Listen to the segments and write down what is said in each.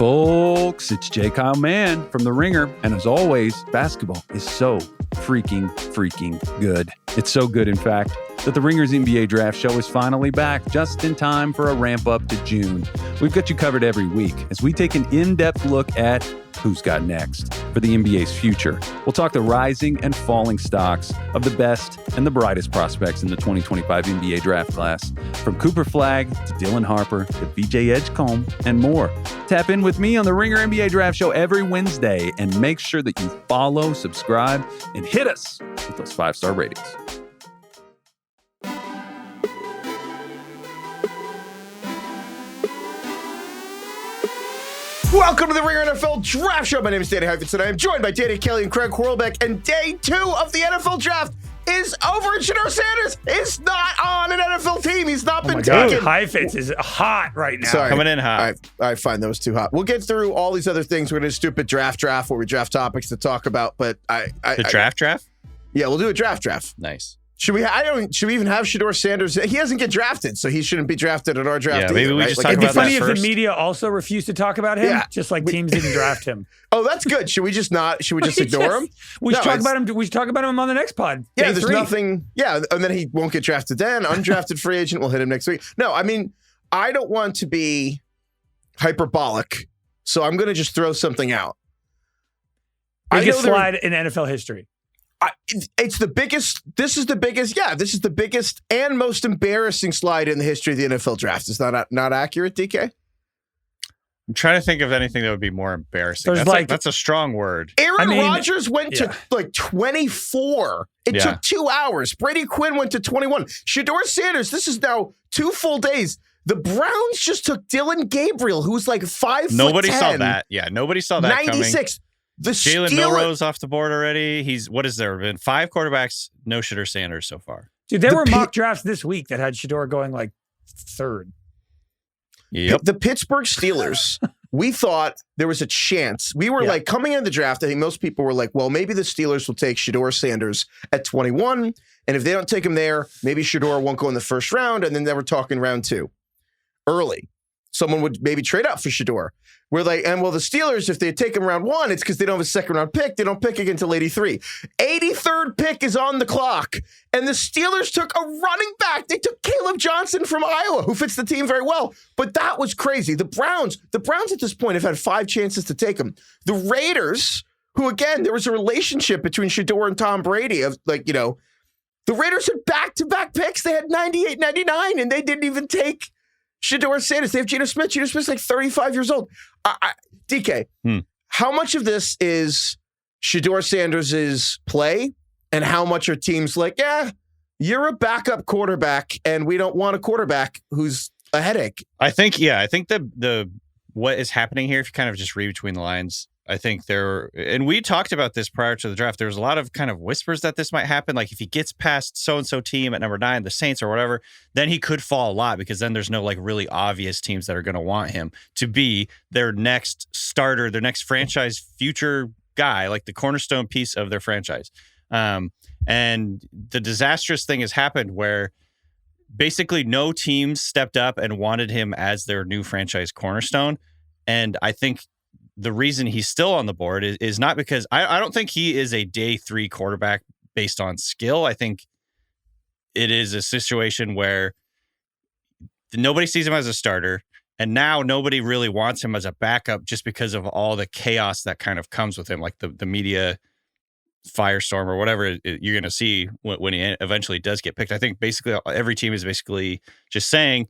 folks, it's J. Kyle Mann from The Ringer. And as always, basketball is so freaking good. It's so good, in fact, that The Ringer's NBA Draft Show is finally back just in time for a ramp up to June. We've got you covered every week as we take an in-depth look at who's got next for the NBA's future. We'll talk the rising and falling stocks of the best and the brightest prospects in the 2025 NBA draft class, from Cooper Flagg to Dylan Harper to VJ Edgecombe and more. Tap in with me on the Ringer NBA Draft Show every Wednesday and make sure that you follow, subscribe, and hit us with those 5-star ratings. Welcome to the Ringer NFL Draft Show. My name is Danny Heifetz, and I am joined by Danny Kelly and Craig Horlbeck. And day 2 of the NFL Draft is over, and Shedeur Sanders is not on an NFL team. He's not been taken. Heifetz is hot right now. Sorry. Coming in hot. I find those too hot. We'll get through all these other things. We're going to do a stupid draft where we draft topics to talk about. But draft? Yeah, we'll do a draft. Nice. Should we even have Shedeur Sanders? He hasn't get drafted, so he shouldn't be drafted in our draft. Yeah, maybe either, we right? just talk about It'd be funny that if first. the media also refused to talk about him, just like teams didn't draft him. Oh, that's good. Should we just ignore him? We should talk about him. We should talk about him on the next pod. Yeah, Day there's 3. nothing. Yeah, and then he won't get drafted then. Undrafted free agent. We'll hit him next week. No, I mean, I don't want to be hyperbolic, so I'm going to just throw something out. Biggest slide in NFL history. It's the biggest. This is the biggest. Yeah, this is the biggest and most embarrassing slide in the history of the NFL draft. Is that not accurate, DK? I'm trying to think of anything that would be more embarrassing. That's a strong word. Aaron Rodgers went to 24. It took 2 hours. Brady Quinn went to 21. Shedeur Sanders, this is now 2 full days. The Browns just took Dylan Gabriel, who's like 5'10". Nobody saw that. Yeah, nobody saw that 96. Coming. Jalen Milrose off the board already. What has there been? 5 quarterbacks, no Shedeur Sanders so far. Dude, there were mock drafts this week that had Shedeur going like 3rd. Yep. The Pittsburgh Steelers, we thought there was a chance. We were like, coming into the draft, I think most people were like, well, maybe the Steelers will take Shedeur Sanders at 21. And if they don't take him there, maybe Shedeur won't go in the first round. And then they were talking round 2. Early. Someone would maybe trade up for Shedeur. We're like, the Steelers, if they take him round 1, it's because they don't have a second-round pick. They don't pick again until 83. 83rd pick is on the clock, and the Steelers took a running back. They took Caleb Johnson from Iowa, who fits the team very well. But that was crazy. The Browns at this point have had 5 chances to take him. The Raiders, who, again, there was a relationship between Shedeur and Tom Brady of, the Raiders had back-to-back picks. They had 98, 99, and they didn't even take Shedeur Sanders. They have Geno Smith. Geno Smith's like 35 years old. DK, how much of this is Shedeur Sanders' play, and how much are teams like, you're a backup quarterback, and we don't want a quarterback who's a headache? I think the what is happening here, if you kind of just read between the lines, I think and we talked about this prior to the draft, there was a lot of kind of whispers that this might happen. Like if he gets past so-and-so team at number 9, the Saints or whatever, then he could fall a lot, because then there's no like really obvious teams that are going to want him to be their next starter, their next franchise future guy, like the cornerstone piece of their franchise. And the disastrous thing has happened where basically no teams stepped up and wanted him as their new franchise cornerstone. And I think the reason he's still on the board is not because I don't think he is a day 3 quarterback based on skill. I think it is a situation where nobody sees him as a starter, and now nobody really wants him as a backup just because of all the chaos that kind of comes with him, like the media firestorm or whatever you're going to see when he eventually does get picked. I think basically every team is basically just saying,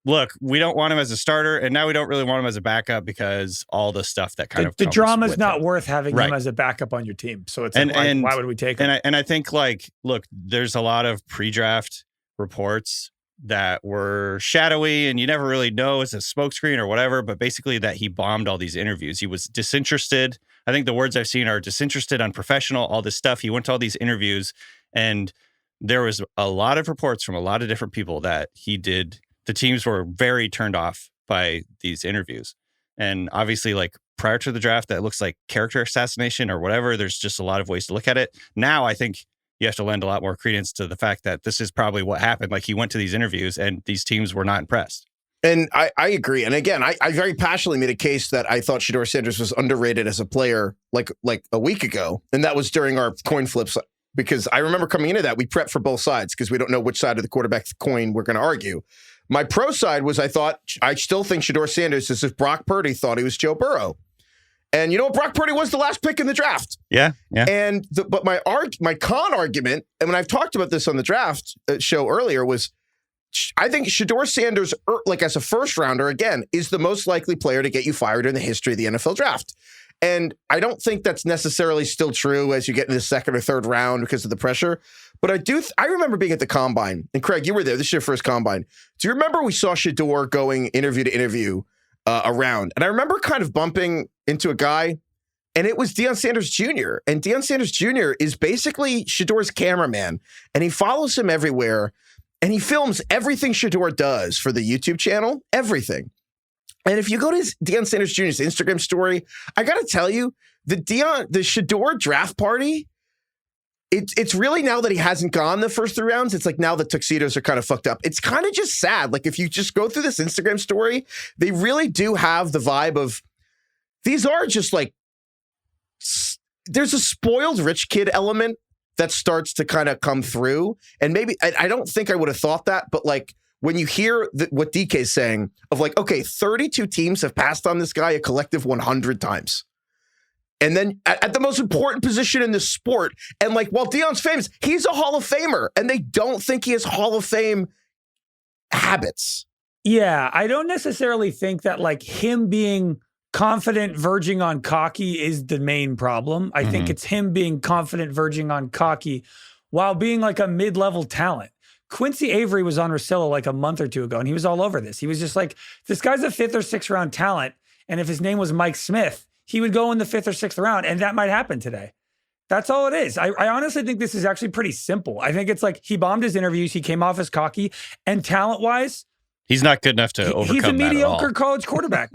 look, we don't want him as a starter, and now we don't really want him as a backup because all the stuff that kind of the comes drama's with not him. worth having him as a backup on your team. So it's why would we take him? And I think look, there's a lot of pre-draft reports that were shadowy, and you never really know it's a smokescreen or whatever. But basically, that he bombed all these interviews. He was disinterested. I think the words I've seen are disinterested, unprofessional, all this stuff. He went to all these interviews, and there was a lot of reports from a lot of different people that he did. The teams were very turned off by these interviews. And obviously, like prior to the draft, that looks like character assassination or whatever. There's just a lot of ways to look at it. Now, I think you have to lend a lot more credence to the fact that this is probably what happened. Like he went to these interviews and these teams were not impressed. And I agree. And again, I very passionately made a case that I thought Shedeur Sanders was underrated as a player like a week ago. And that was during our coin flips, because I remember coming into that, we prepped for both sides because we don't know which side of the quarterback coin we're going to argue. My pro side was I still think Shedeur Sanders is if Brock Purdy thought he was Joe Burrow. And you know, Brock Purdy was the last pick in the draft. Yeah. And but my con argument, and when I've talked about this on the draft show earlier, was I think Shedeur Sanders, like as a first rounder, again, is the most likely player to get you fired in the history of the NFL draft. And I don't think that's necessarily still true as you get in the second or third round because of the pressure. But I remember being at the combine, and Craig, you were there. This is your first combine. Do you remember we saw Shedeur going interview to interview around? And I remember kind of bumping into a guy, and it was Deion Sanders Jr. And Deion Sanders Jr. is basically Shedeur's cameraman, and he follows him everywhere. And he films everything Shedeur does for the YouTube channel, everything. And if you go to Deion Sanders Jr.'s Instagram story, I got to tell you, the Shedeur draft party, it's really now that he hasn't gone the first 3 rounds, it's like now the tuxedos are kind of fucked up. It's kind of just sad. Like if you just go through this Instagram story, they really do have the vibe of, these are just like, there's a spoiled rich kid element that starts to kind of come through. And maybe, I don't think I would have thought that, but like when you hear what DK's saying of like, okay, 32 teams have passed on this guy a collective 100 times. And then at the most important position in the sport, and like, while Deion's famous, he's a Hall of Famer, and they don't think he has Hall of Fame habits. Yeah, I don't necessarily think that like him being confident verging on cocky is the main problem. I think it's him being confident verging on cocky while being like a mid-level talent. Quincy Avery was on Russillo like a month or two ago, and he was all over this. He was just like, this guy's a 5th or 6th round talent, and if his name was Mike Smith, he would go in the 5th or 6th round, and that might happen today. That's all it is. I honestly think this is actually pretty simple. I think it's like he bombed his interviews, he came off as cocky, and talent-wise, he's not good enough to overcome that. He's a mediocre college quarterback.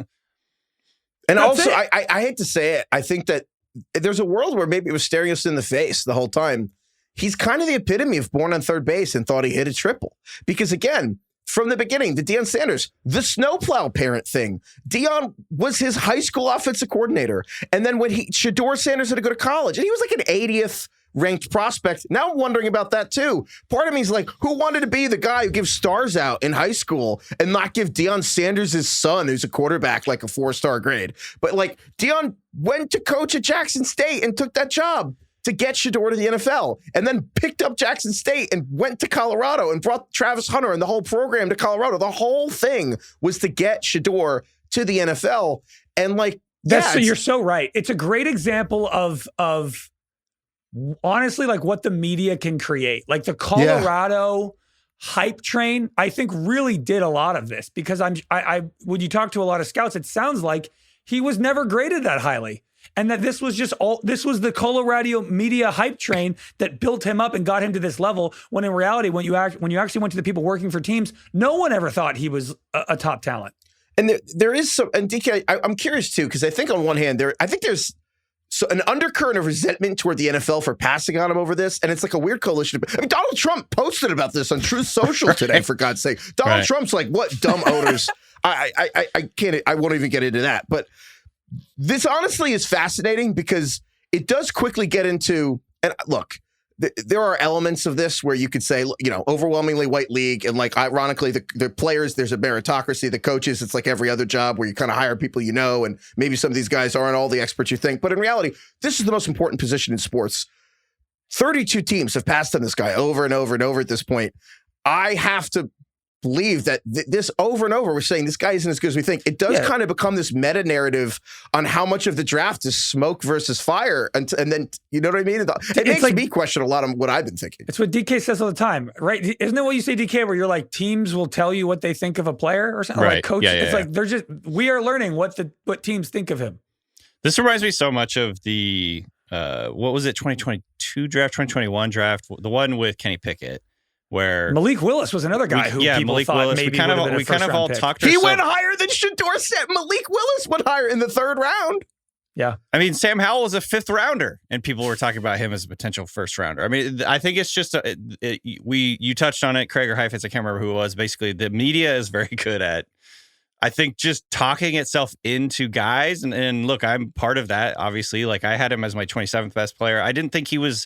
And also, I hate to say it, I think that there's a world where maybe it was staring us in the face the whole time. He's kind of the epitome of born on third base and thought he hit a triple. Because again, from the beginning, the Deion Sanders, the snowplow parent thing. Deion was his high school offensive coordinator. And then when Shedeur Sanders had to go to college, and he was like an 80th ranked prospect. Now I'm wondering about that too. Part of me is like, who wanted to be the guy who gives stars out in high school and not give Deion Sanders his son, who's a quarterback, like a 4-star grade? But like Deion went to coach at Jackson State and took that job to get Shedeur to the NFL, and then picked up Jackson State and went to Colorado and brought Travis Hunter and the whole program to Colorado. The whole thing was to get Shedeur to the NFL. And like, so you're so right. It's a great example of honestly, like what the media can create. Like the Colorado hype train, I think really did a lot of this, because when you talk to a lot of scouts, it sounds like he was never graded that highly. And that this was the Colorado media hype train that built him up and got him to this level, when in reality, when you actually went to the people working for teams, no one ever thought he was a top talent. And there is some, and DK, I'm curious too, because I think on one hand, there's an undercurrent of resentment toward the NFL for passing on him over this, and it's like a weird coalition. I mean, Donald Trump posted about this on Truth Social today, for God's sake. Donald Trump's like, what dumb owners? I can't, I won't even get into that. But this honestly is fascinating because it does quickly get into, and look, there are elements of this where you could say, you know, overwhelmingly white league, and like ironically, the players, there's a meritocracy. The coaches, it's like every other job where you kind of hire people you know, and maybe some of these guys aren't all the experts you think. But in reality, this is the most important position in sports. 32 teams have passed on this guy over and over and over at this point. I have to believe that this over and over, we're saying this guy isn't as good as we think. It does kind of become this meta narrative on how much of the draft is smoke versus fire. And then, you know what I mean? It makes me question a lot of what I've been thinking. It's what DK says all the time, right? Isn't it what you say, DK, where you're like, teams will tell you what they think of a player or something? Right. Like coach, it's like, they're just, we are learning what teams think of him. This reminds me so much of the, what was it, 2022 draft, 2021 draft, the one with Kenny Pickett. Where Malik Willis was another guy who people Malik thought Willis, maybe we kind of all pick. talked. He went higher than Shedeur Sanders. Malik Willis went higher in the 3rd round. Yeah, I mean, Sam Howell was a 5th rounder, and people were talking about him as a potential 1st rounder. I mean, I think it's just you touched on it, Craig or Heifetz, I can't remember who it was. Basically, the media is very good at I think just talking itself into guys. And look, I'm part of that, obviously. Like, I had him as my 27th best player. I didn't think he was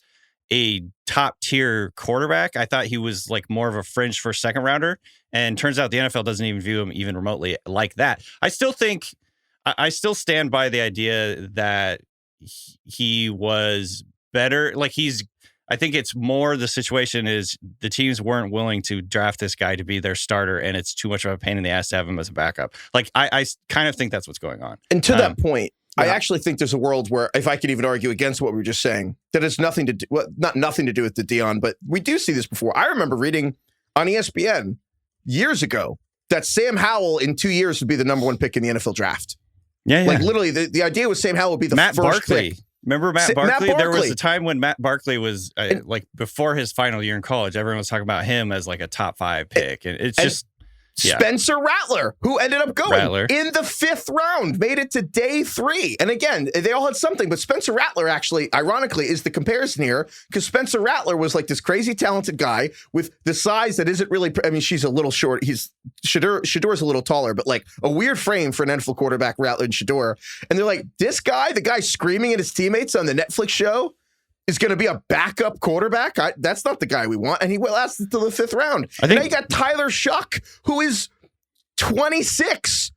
a top tier quarterback. I thought he was like more of a fringe first, second rounder. And turns out the NFL doesn't even view him even remotely like that. I still stand by the idea that he was better. Like, I think it's more the situation is the teams weren't willing to draft this guy to be their starter, and it's too much of a pain in the ass to have him as a backup. Like, I kind of think that's what's going on. And to that point, I actually think there's a world where, if I could even argue against what we were just saying, that it's nothing to do, well, not nothing to do with the Deion, but we do see this before. I remember reading on ESPN years ago that Sam Howell in 2 years would be the number 1 pick in the NFL draft. Yeah. Like, literally, the idea was Sam Howell would be the Matt first Barkley. pick. Remember Matt Barkley? Matt There was Barkley. a time when Matt Barkley was like before his final year in college, everyone was talking about him as like a top 5 pick. And it's just Spencer Rattler, who ended up going in the 5th round, made it to day 3. And again, they all had something, but Spencer Rattler actually, ironically, is the comparison here, because Spencer Rattler was like this crazy talented guy with the size that isn't really, I mean, she's a little short. Shedeur's a little taller, but like a weird frame for an NFL quarterback, Rattler and Shedeur. And they're like, this guy, the guy screaming at his teammates on the Netflix show, is going to be a backup quarterback. That's not the guy we want. And he lasted until the 5th round. And now you got Tyler Shough, who is 26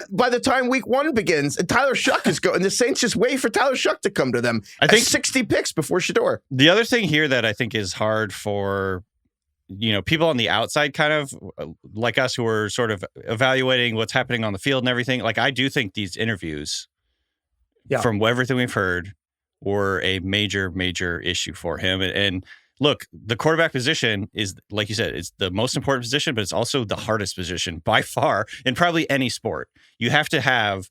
by the time week 1 begins. And Tyler Shough is going. And the Saints just wait for Tyler Shough to come to them. I think 60 picks before Shedeur. The other thing here that I think is hard for, people on the outside, kind of like us, who are sort of evaluating what's happening on the field and everything. Like, I do think these interviews, from everything we've heard, were a major, major issue for him. And look, the quarterback position is, like you said, it's the most important position, but it's also the hardest position by far in probably any sport. You have to have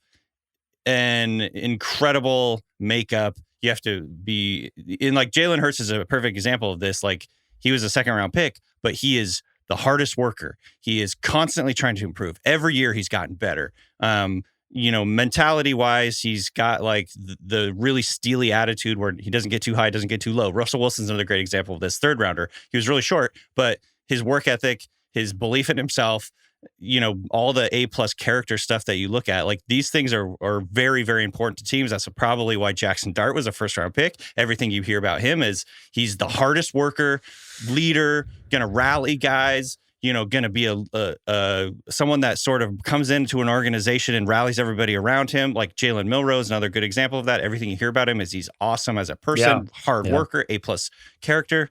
an incredible makeup. You have to be in, like, Jalen Hurts is a perfect example of this. Like, he was a 2nd round pick, but he is the hardest worker. He is constantly trying to improve. Every year he's gotten better. Mentality wise, he's got like the really steely attitude where he doesn't get too high, doesn't get too low. Russell Wilson's another great example of this. 3rd rounder. He was really short, but his work ethic, his belief in himself, all the A+ character stuff that you look at, like, these things are very, very important to teams. That's probably why Jackson Dart was a 1st round pick. Everything you hear about him is he's the hardest worker, leader, gonna rally guys. Going to be someone that sort of comes into an organization and rallies everybody around him. Like Jalen Milroe, another good example of that. Everything you hear about him is he's awesome as a person, hard worker, A+ character.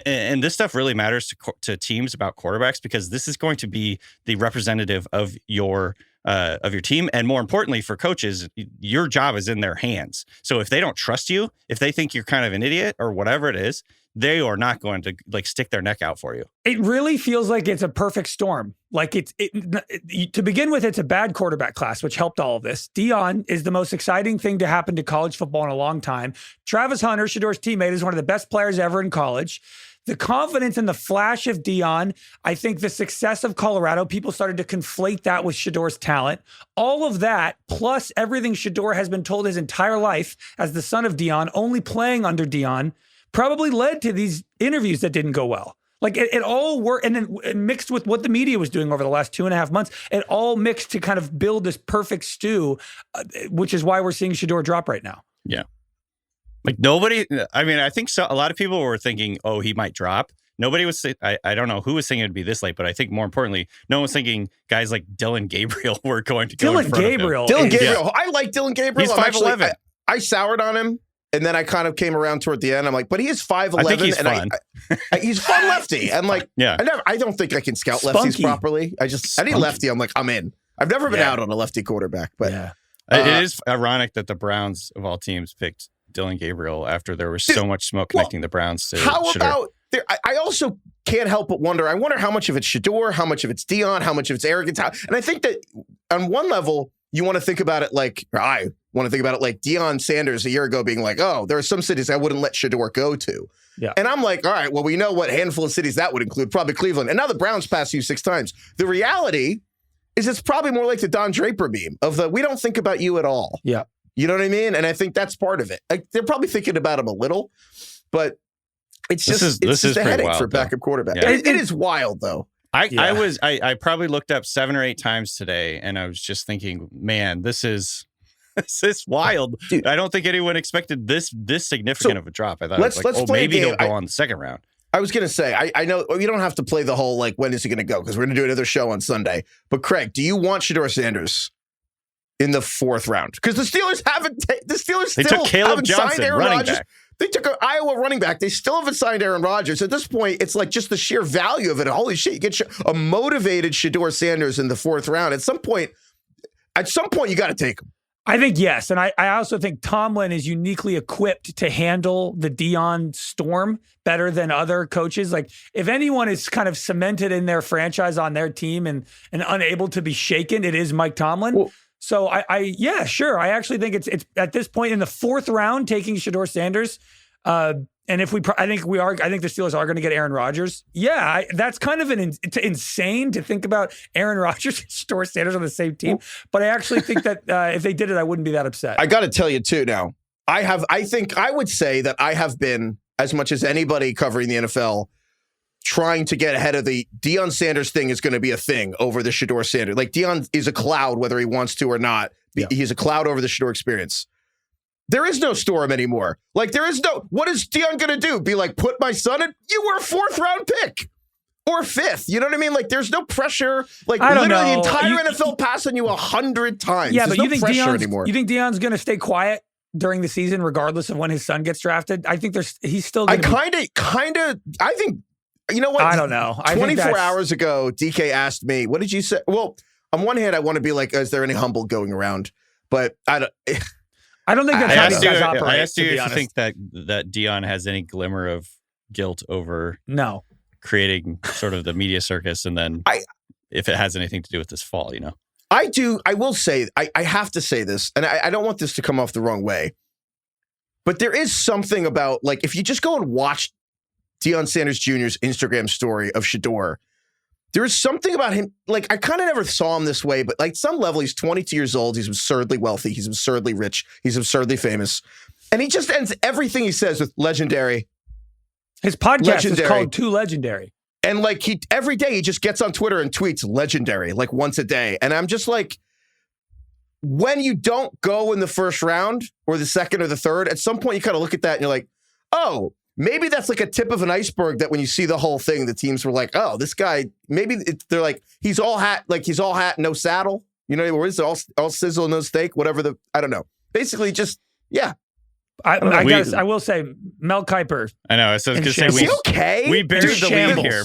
And this stuff really matters to teams about quarterbacks, because this is going to be the representative of your team. And more importantly, for coaches, your job is in their hands. So if they don't trust you, if they think you're kind of an idiot or whatever it is, they are not going to like stick their neck out for you. It really feels like it's a perfect storm. Like, to begin with, it's a bad quarterback class, which helped all of this. Deion is the most exciting thing to happen to college football in a long time. Travis Hunter, Shedeur's teammate, is one of the best players ever in college. The confidence and the flash of Deion, I think the success of Colorado, people started to conflate that with Shedeur's talent. All of that, plus everything Shedeur has been told his entire life as the son of Deion, only playing under Deion, probably led to these interviews that didn't go well. Like, it all worked, and then mixed with what the media was doing over the last 2.5 months, it all mixed to kind of build this perfect stew, which is why we're seeing Shedeur drop right now. Yeah. Like, nobody, I mean, I think a lot of people were thinking, oh, he might drop. Nobody was, I don't know who was thinking it'd be this late, but I think more importantly, no one was thinking guys like Dylan Gabriel were going to go in front of him. Dylan Gabriel. I like Dylan Gabriel. He's 5'11". I soured on him. And then I kind of came around toward the end. I'm like, but he is 5'11". I think he's fun. He's fun lefty. And like, I don't think I can scout lefties properly. Any lefty, I'm like, I'm in. I've never been out on a lefty quarterback, but it is ironic that the Browns of all teams picked Dylan Gabriel after there was so much smoke connecting the Browns to how Shedeur. About I also can't help but wonder. I wonder how much of it's Shedeur, how much of it's Deion, how much of it's arrogance. And I think that on one level, you want to think about it like, or I want to think about it like Deion Sanders a year ago being like, oh, there are some cities I wouldn't let Shedeur go to. Yeah. And I'm like, all right, well, we know what handful of cities that would include, probably Cleveland. And now the Browns passed you 6 times. The reality is it's probably more like the Don Draper meme of the, we don't think about you at all. Yeah. You know what I mean? And I think that's part of it. Like, they're probably thinking about him a little, but it's just a headache for backup quarterback. Yeah. It is wild, though. I probably looked up 7 or 8 times today, and I was just thinking, man, this is wild. Dude, I don't think anyone expected this significant of a drop. I thought maybe he'll go on the second round. I was going to say, I know you don't have to play the whole, like, when is he going to go? Because we're going to do another show on Sunday. But Craig, do you want Shedeur Sanders in the 4th round? Because the Steelers took Caleb Johnson, Aaron running Rodgers. back. They took an Iowa running back. They still haven't signed Aaron Rodgers. At this point, it's like just the sheer value of it. Holy shit, you get a motivated Shedeur Sanders in the 4th round. At some point, you got to take him. I think yes. And I also think Tomlin is uniquely equipped to handle the Deion storm better than other coaches. Like, if anyone is kind of cemented in their franchise on their team and unable to be shaken, it is Mike Tomlin. Well, so yeah, sure. I actually think it's at this point in the 4th round taking Shedeur Sanders. And if I think the Steelers are going to get Aaron Rodgers. Yeah, that's kind of insane to think about Aaron Rodgers and Shedeur Sanders on the same team. But I actually think that if they did it, I wouldn't be that upset. I got to tell you too now, I think I would say that I have been, as much as anybody covering the NFL, trying to get ahead of the Deion Sanders thing is going to be a thing over the Shedeur Sanders. Like, Deion is a cloud, whether he wants to or not. Yeah. He's a cloud over the Shedeur experience. There is no storm anymore. Like, what is Deion going to do? Be like, put my son in? You were a 4th round pick or 5th. You know what I mean? Like, there's no pressure. Like, literally the entire NFL passing you 100 times. Yeah, there's but no pressure anymore. You think Deion's going to stay quiet during the season, regardless of when his son gets drafted? I think he's still going to I think, you know what? I don't know. 24 hours ago, DK asked me, what did you say? Well, on one hand, I want to be like, is there any humble going around? But I don't think that's how these guys operate. I asked you if you think that Deion has any glimmer of guilt over creating sort of the media circus, and then if it has anything to do with this fall, you know. I do. I will say, I have to say this, and I don't want this to come off the wrong way, but there is something about, like, if you just go and watch Deion Sanders Jr.'s Instagram story of Shedeur, there is something about him, like, I kind of never saw him this way, but like, some level, he's 22 years old, he's absurdly wealthy, he's absurdly rich, he's absurdly famous, and he just ends everything he says with legendary. His podcast is called Too Legendary. And like, every day he just gets on Twitter and tweets legendary, like once a day. And I'm just like, when you don't go in the 1st round or the 2nd or the 3rd, at some point you kind of look at that and you're like, oh, maybe that's like a tip of an iceberg, that when you see the whole thing, the teams were like, oh, this guy, maybe they're like, he's all hat, no saddle. You know, or is it all sizzle, no steak, whatever I don't know. Basically just, yeah. I will say, Mel Kiper. I know. So I was going to say, okay? We buried the lead here.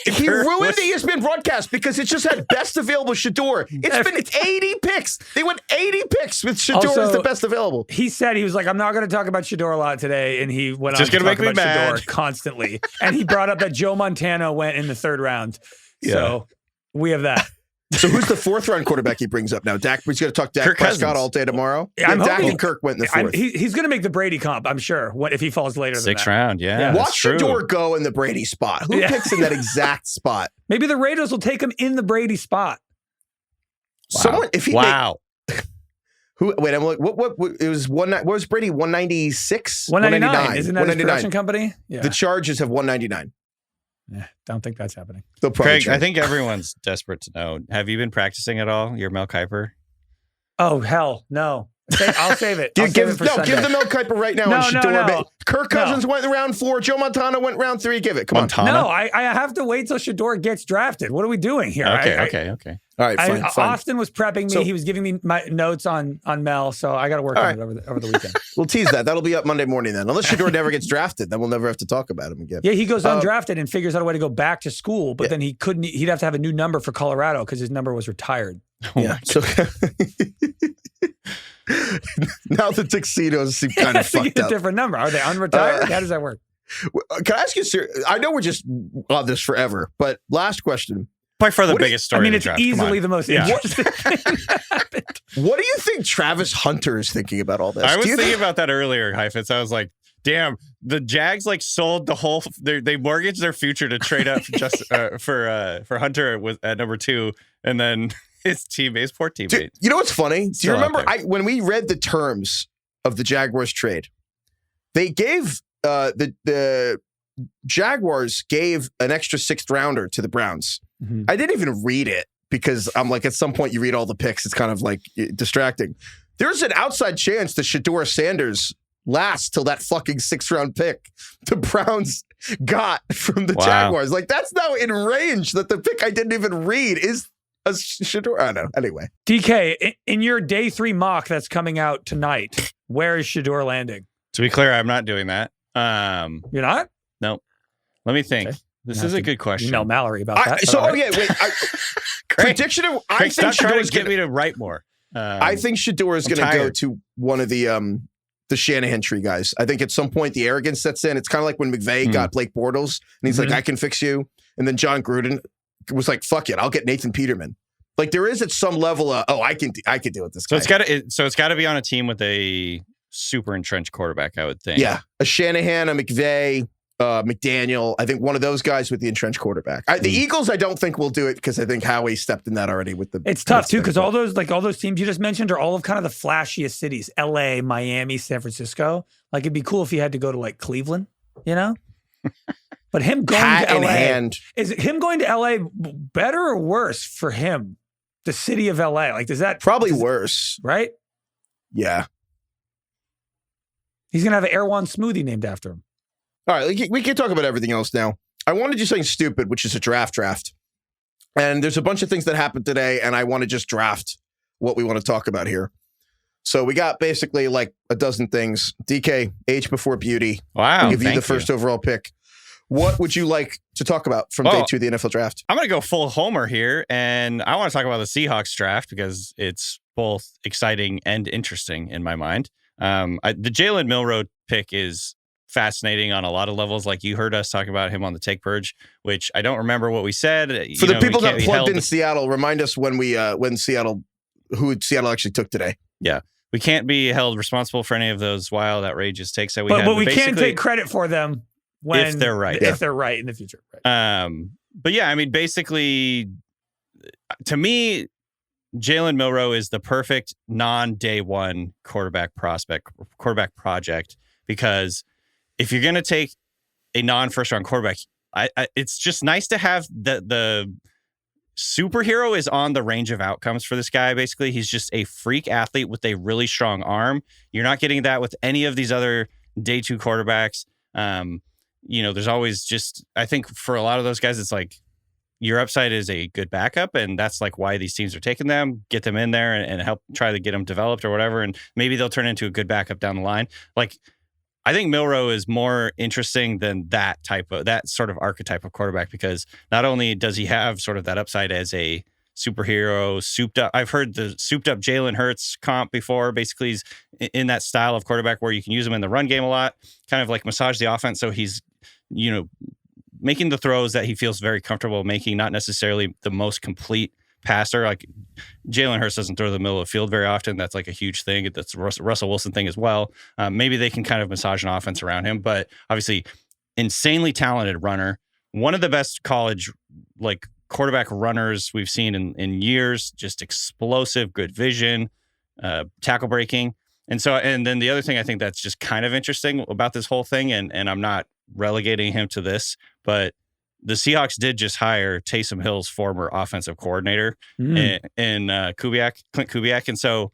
He ruined the ESPN broadcast because it just had best available Shedeur. It's been 80 picks. They went 80 picks with Shedeur as the best available. He said, he was like, I'm not going to talk about Shedeur a lot today. And he went on to talk about Shedeur constantly. And he brought up that Joe Montana went in the 3rd round. Yeah. So we have that. So who's the 4th round quarterback he brings up now? He's going to talk Dak Prescott all day tomorrow. Yeah, Dak and Kirk went in the 4th. He's going to make the Brady comp, I'm sure, if he falls later than that. 6th round, yeah. Watch Shedeur go in the Brady spot. Who picks in that exact spot? Maybe the Raiders will take him in the Brady spot. Wow. Someone, if he wait, I'm like, what it was what was Brady? 196? 199. Isn't that his production company? Yeah. The Chargers have 199. Yeah, don't think that's happening. Craig, I think everyone's desperate to know. Have you been practicing at all? Your Mel Kiper? Oh, hell, no. I'll save it. Give the Mel Kiper right now on Shedeur. No. Kirk Cousins went in round 4. Joe Montana went round 3. Give it. Come on. No, I have to wait till Shedeur gets drafted. What are we doing here? Okay. All right, fine. Austin was prepping me. He was giving me my notes on Mel, so I got to work on it over the weekend. We'll tease that. That'll be up Monday morning then. Unless Shedeur never gets drafted, then we'll never have to talk about him again. Yeah, he goes undrafted and figures out a way to go back to school, but then he'd have to have a new number for Colorado because his number was retired. Yeah. So now the tuxedos seem kind of fucked up. A different number. Are they unretired? How does that work? Can I ask you, I know we're just on this forever, but last question. By far the biggest story. I mean, it's easily the most interesting thing that happened. What do you think Travis Hunter is thinking about all this? I was thinking about that earlier, Heifetz. I was like, damn, the Jags sold the whole. They mortgaged their future to trade up for Hunter at number 2, and then his poor teammate. Dude, you know what's funny? Do you remember when we read the terms of the Jaguars trade? They gave the Jaguars gave an extra 6th rounder to the Browns. I didn't even read it because I'm like, at some point you read all the picks, it's kind of like distracting. There's an outside chance that Shedeur Sanders lasts till that fucking 6th-round pick the Browns got from the Jaguars. Like, that's now in range that the pick I didn't even read is a Shedeur. I don't know. Anyway. DK, in your day 3 mock that's coming out tonight, where is Shedeur landing? To be clear, I'm not doing that. You're not? No. Let me think. Okay. This is a good question. Email Mallory about that. Prediction of, I Craig, think stop trying Shedeur's to get me to write more. I think Shedeur is going to go to one of the Shanahan tree guys. I think at some point the arrogance sets in. It's kind of like when McVay got Blake Bortles and he's like, I can fix you. And then John Gruden was like, fuck it, I'll get Nathan Peterman. Like, there is at some level of, I can deal with this guy. It's got to be on a team with a super entrenched quarterback, I would think. Yeah, a Shanahan, a McVay, McDaniel. I think one of those guys with the entrenched quarterback. The Eagles, I don't think will do it because I think Howie stepped in that already with the. It's tough too because all those teams you just mentioned are all of kind of the flashiest cities: L.A., Miami, San Francisco. Like, it'd be cool if he had to go to like Cleveland, you know. But him going to L.A. is him going to L.A. better or worse for him? The city of L.A. Like, does that probably worse? Right? Yeah. He's gonna have an Erewhon smoothie named after him. All right, we can talk about everything else now. I want to do something stupid, which is a draft. And there's a bunch of things that happened today, and I want to just draft what we want to talk about here. So we got basically like a dozen things. DK, age before beauty. Wow. I'll give you the first overall pick. What would you like to talk about from day 2 of the NFL draft? I'm going to go full homer here, and I want to talk about the Seahawks draft because it's both exciting and interesting in my mind. The Jalen Milroe pick is fascinating on a lot of levels. Like, you heard us talk about him on the Take Purge, which I don't remember what we said. For the people that plugged in Seattle, remind us when Seattle actually took today. Yeah. We can't be held responsible for any of those wild, outrageous takes that we had. But we can take credit for them if they're right. If they're right in the future. Right. But yeah, I mean, basically, to me, Jalen Milroe is the perfect non-day one quarterback project, because if you're going to take a non-first round quarterback, it's just nice to have the superhero is on the range of outcomes for this guy. Basically, he's just a freak athlete with a really strong arm. You're not getting that with any of these other day 2 quarterbacks. There's always just, I think for a lot of those guys, it's like your upside is a good backup, and that's like why these teams are taking them, get them in there and help try to get them developed or whatever, and maybe they'll turn into a good backup down the line. Like, I think Milroe is more interesting than that sort of archetype of quarterback, because not only does he have sort of that upside as a superhero, souped up. I've heard the souped up Jalen Hurts comp before. Basically, he's in that style of quarterback where you can use him in the run game a lot, kind of like massage the offense. So he's, making the throws that he feels very comfortable making, not necessarily the most complete passer. Like, Jalen Hurts doesn't throw the middle of the field very often. That's like a huge thing. That's a Russell Wilson thing as well. Maybe they can kind of massage an offense around him, but obviously insanely talented runner. One of the best college like quarterback runners we've seen in years. Just explosive, good vision, tackle breaking. And then the other thing I think that's just kind of interesting about this whole thing, and I'm not relegating him to this, but the Seahawks did just hire Taysom Hill's former offensive coordinator in Clint Kubiak. And so,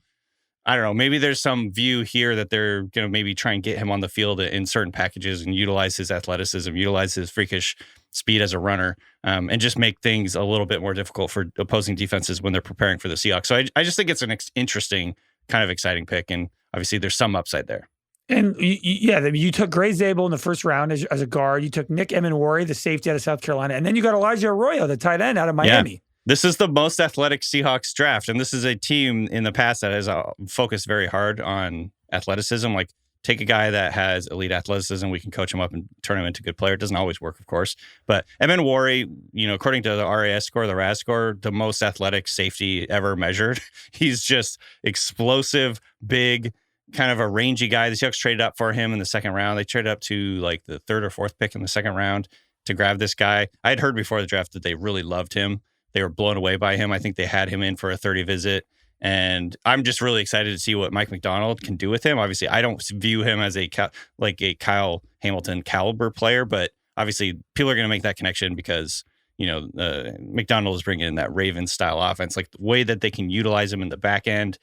I don't know, maybe there's some view here that they're going to maybe try and get him on the field in certain packages and utilize his athleticism, utilize his freakish speed as a runner, and just make things a little bit more difficult for opposing defenses when they're preparing for the Seahawks. So I just think it's an interesting, kind of exciting pick. And obviously there's some upside there. And you took Gray Zabel in the first round as a guard. You took Nick Emenwari, the safety out of South Carolina. And then you got Elijah Arroyo, the tight end out of Miami. Yeah. This is the most athletic Seahawks draft. And this is a team in the past that has focused very hard on athleticism. Like, take a guy that has elite athleticism, we can coach him up and turn him into a good player. It doesn't always work, of course. But Emenwari, according to the RAS score, the RAS score, the most athletic safety ever measured. He's just explosive, big, kind of a rangy guy. The Seahawks traded up for him in the second round. They traded up to like the 3rd or 4th pick in the second round to grab this guy. I had heard before the draft that they really loved him. They were blown away by him. I think they had him in for a 30 visit. And I'm just really excited to see what Mike McDonald can do with him. Obviously, I don't view him as a Kyle Hamilton caliber player, but obviously people are going to make that connection because McDonald is bringing in that Ravens style offense, like the way that they can utilize him in the back end,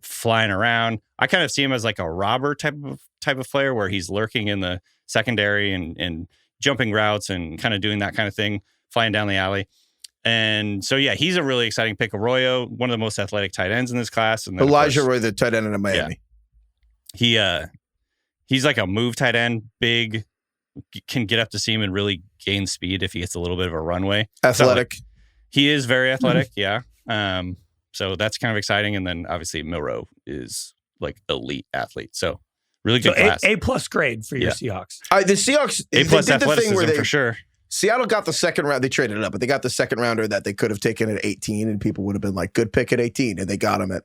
flying around. I kind of see him as like a robber type of player where he's lurking in the secondary and jumping routes and kind of doing that kind of thing, flying down the alley. And so, yeah, he's a really exciting pick. Arroyo, one of the most athletic tight ends in this class. And then, Elijah Roy, the tight end in Miami. Yeah. He's like a move tight end, big, can get up the seam and really gain speed if he gets a little bit of a runway. Athletic. So, he is very athletic, yeah. So that's kind of exciting. And then obviously Milroe is like elite athlete. So really good class. A+ grade for your Seahawks. The Seahawks, A+ athleticism for sure. Seattle got the second round. They traded it up, but they got the second rounder that they could have taken at 18, and people would have been like, good pick at 18. And they got him at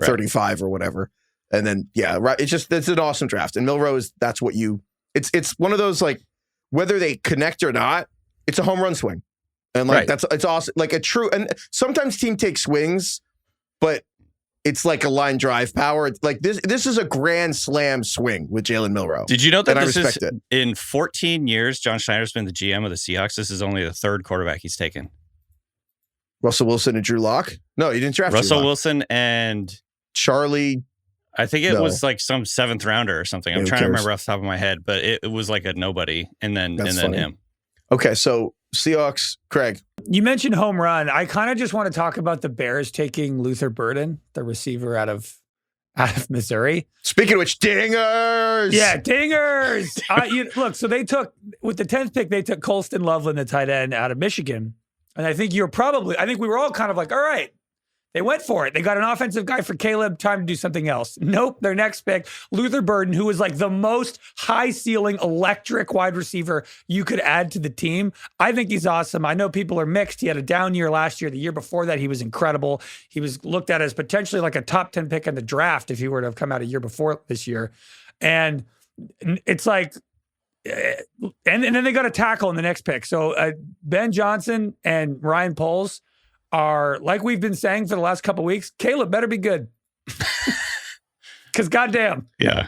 35 or whatever. And then, it's an awesome draft. And Milroe that's what it's one of those, like, whether they connect or not, it's a home run swing. And like, it's awesome. Like a true, and sometimes team takes swings, but it's like a line drive power. It's like this is a grand slam swing with Jalen Milroe. Did you know that this is in 14 years, John Schneider's been the GM of the Seahawks. This is only the third quarterback he's taken. Russell Wilson and Drew Lock? No, he didn't draft Russell Wilson and Charlie. I think it was like some 7th rounder or something. I'm trying to remember off the top of my head, but it was like a nobody. And then him. Okay, so Seahawks, Craig. You mentioned home run. I kind of just want to talk about the Bears taking Luther Burden, the receiver out of Missouri. Speaking of which, dingers! Yeah, dingers! Look, so they took, with the 10th pick, they took Colston Loveland, the tight end out of Michigan. And I think we were all kind of like, all right, they went for it. They got an offensive guy for Caleb, time to do something else. Nope, their next pick, Luther Burden, who was like the most high-ceiling electric wide receiver you could add to the team. I think he's awesome. I know people are mixed. He had a down year last year. The year before that, he was incredible. He was looked at as potentially like a top 10 pick in the draft if he were to have come out a year before this year. And it's like, and then they got a tackle in the next pick. So Ben Johnson and Ryan Poles are, like we've been saying for the last couple of weeks, Caleb better be good. Because goddamn. Yeah.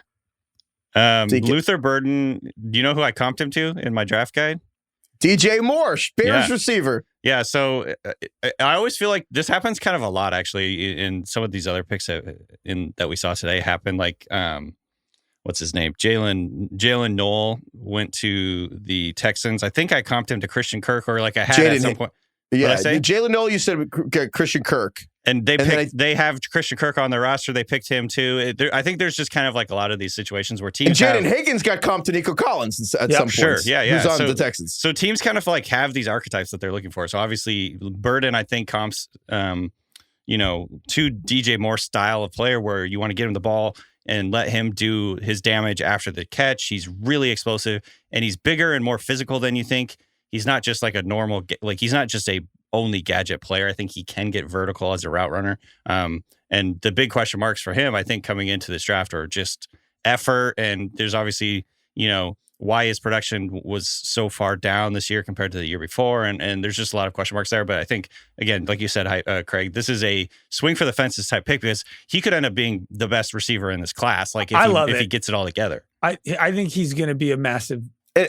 Luther Burden, do you know who I comped him to in my draft guide? DJ Moore, Bears receiver. Yeah, so I always feel like this happens kind of a lot, actually, in some of these other picks that we saw today happen. Like, what's his name? Jalen Noel went to the Texans. I think I comped him to Christian Kirk, or like I had at some point. Yeah, Jalen Noel, you said Christian Kirk. And they have Christian Kirk on their roster. They picked him too. I think there's just kind of like a lot of these situations where teams. And Jaden Higgins got comped to Nico Collins at some point. Sure, yeah. Who's on the Texans. So teams kind of like have these archetypes that they're looking for. So obviously, Burden, I think, comps, to DJ Moore style of player where you want to get him the ball and let him do his damage after the catch. He's really explosive and he's bigger and more physical than you think. He's not just like a normal, like he's not just a only gadget player. I think he can get vertical as a route runner. And the big question marks for him, I think, coming into this draft are just effort. And there's obviously, why his production was so far down this year compared to the year before. And there's just a lot of question marks there. But I think, again, like you said, Craig, this is a swing for the fences type pick because he could end up being the best receiver in this class. Like if he gets it all together. I think he's going to be a massive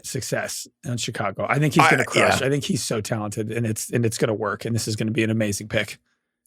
success in Chicago. I think he's going to crush. Yeah. I think he's so talented, and it's going to work. And this is going to be an amazing pick.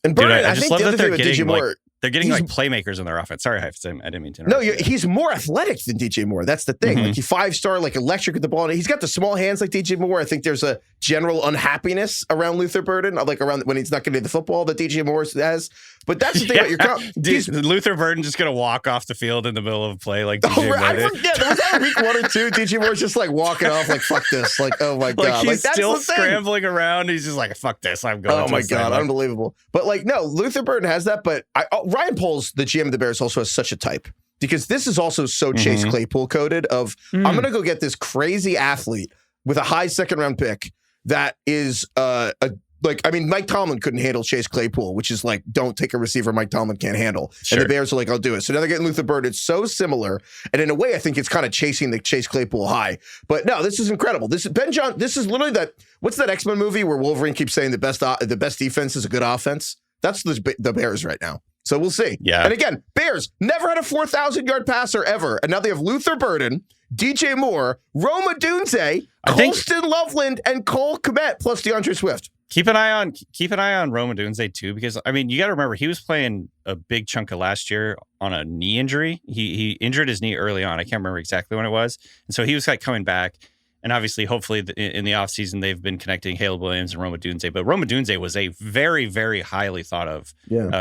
And Burden, I just love that they're getting like playmakers in their offense. Sorry, Heifetz, I didn't mean to interrupt. No, he's more athletic than DJ Moore. That's the thing. Mm-hmm. Like he's 5-star, like electric with the ball. And he's got the small hands like DJ Moore. I think there's a general unhappiness around Luther Burden, like around when he's not getting the football that DJ Moore has. But that's the thing about your Luther Burden just going to walk off the field in the middle of play like DJ Moore. I forget. Was that week 1 or 2? DJ Moore's just like walking off like, fuck this. Like, oh my God. He's like, still scrambling around. He's just like, fuck this. I'm going. Oh my God. Unbelievable. But like, no, Luther Burden has that. But Ryan Poles, the GM of the Bears, also has such a type. Because this is also so Chase Claypool coded of, I'm going to go get this crazy athlete with a high second-round pick that is Mike Tomlin couldn't handle Chase Claypool, which is like, don't take a receiver Mike Tomlin can't handle. Sure. And the Bears are like, I'll do it. So now they're getting Luther Burden. It's so similar. And in a way, I think it's kind of chasing the Chase Claypool high. But no, this is incredible. This is literally what's that X-Men movie where Wolverine keeps saying the best defense is a good offense? That's the Bears right now. So we'll see. Yeah. And again, Bears never had a 4,000-yard passer ever. And now they have Luther Burden. DJ Moore, Rome Odunze, Colston Loveland, and Cole Kmet, plus DeAndre Swift. Keep an eye on Rome Odunze too, because I mean, you got to remember he was playing a big chunk of last year on a knee injury. He injured his knee early on. I can't remember exactly when it was, and so he was like coming back. And obviously, hopefully, in the offseason, they've been connecting Caleb Williams and Rome Odunze. But Rome Odunze was a very, very highly thought of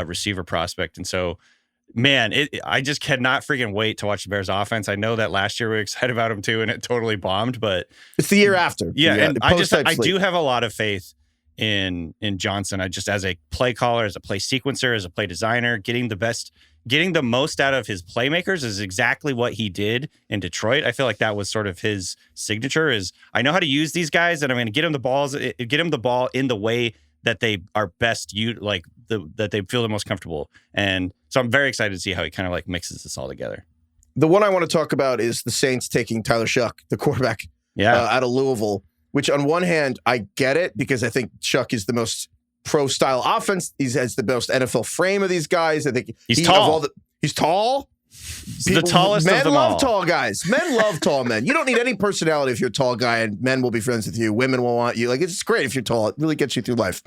receiver prospect. And so, man, I just cannot freaking wait to watch the Bears offense. I know that last year we were excited about him too, and it totally bombed. But it's the year after. Yeah, and I do have a lot of faith in Johnson. I just, as a play caller, as a play sequencer, as a play designer, getting the most out of his playmakers is exactly what he did in Detroit. I feel like that was sort of his signature is I know how to use these guys and I'm going to get them the ball in the way that they are best that they feel the most comfortable. And so I'm very excited to see how he kind of like mixes this all together. The one I want to talk about is the Saints taking Tyler Shough, the quarterback out of Louisville, which on one hand, I get it because I think Shough is the most pro-style offense. He has the most NFL frame of these guys. I think he's tall. He's tall. He's the tallest of them all. Men love tall guys. Men love tall men. You don't need any personality if you're a tall guy, and men will be friends with you. Women will want you. Like, it's great if you're tall. It really gets you through life.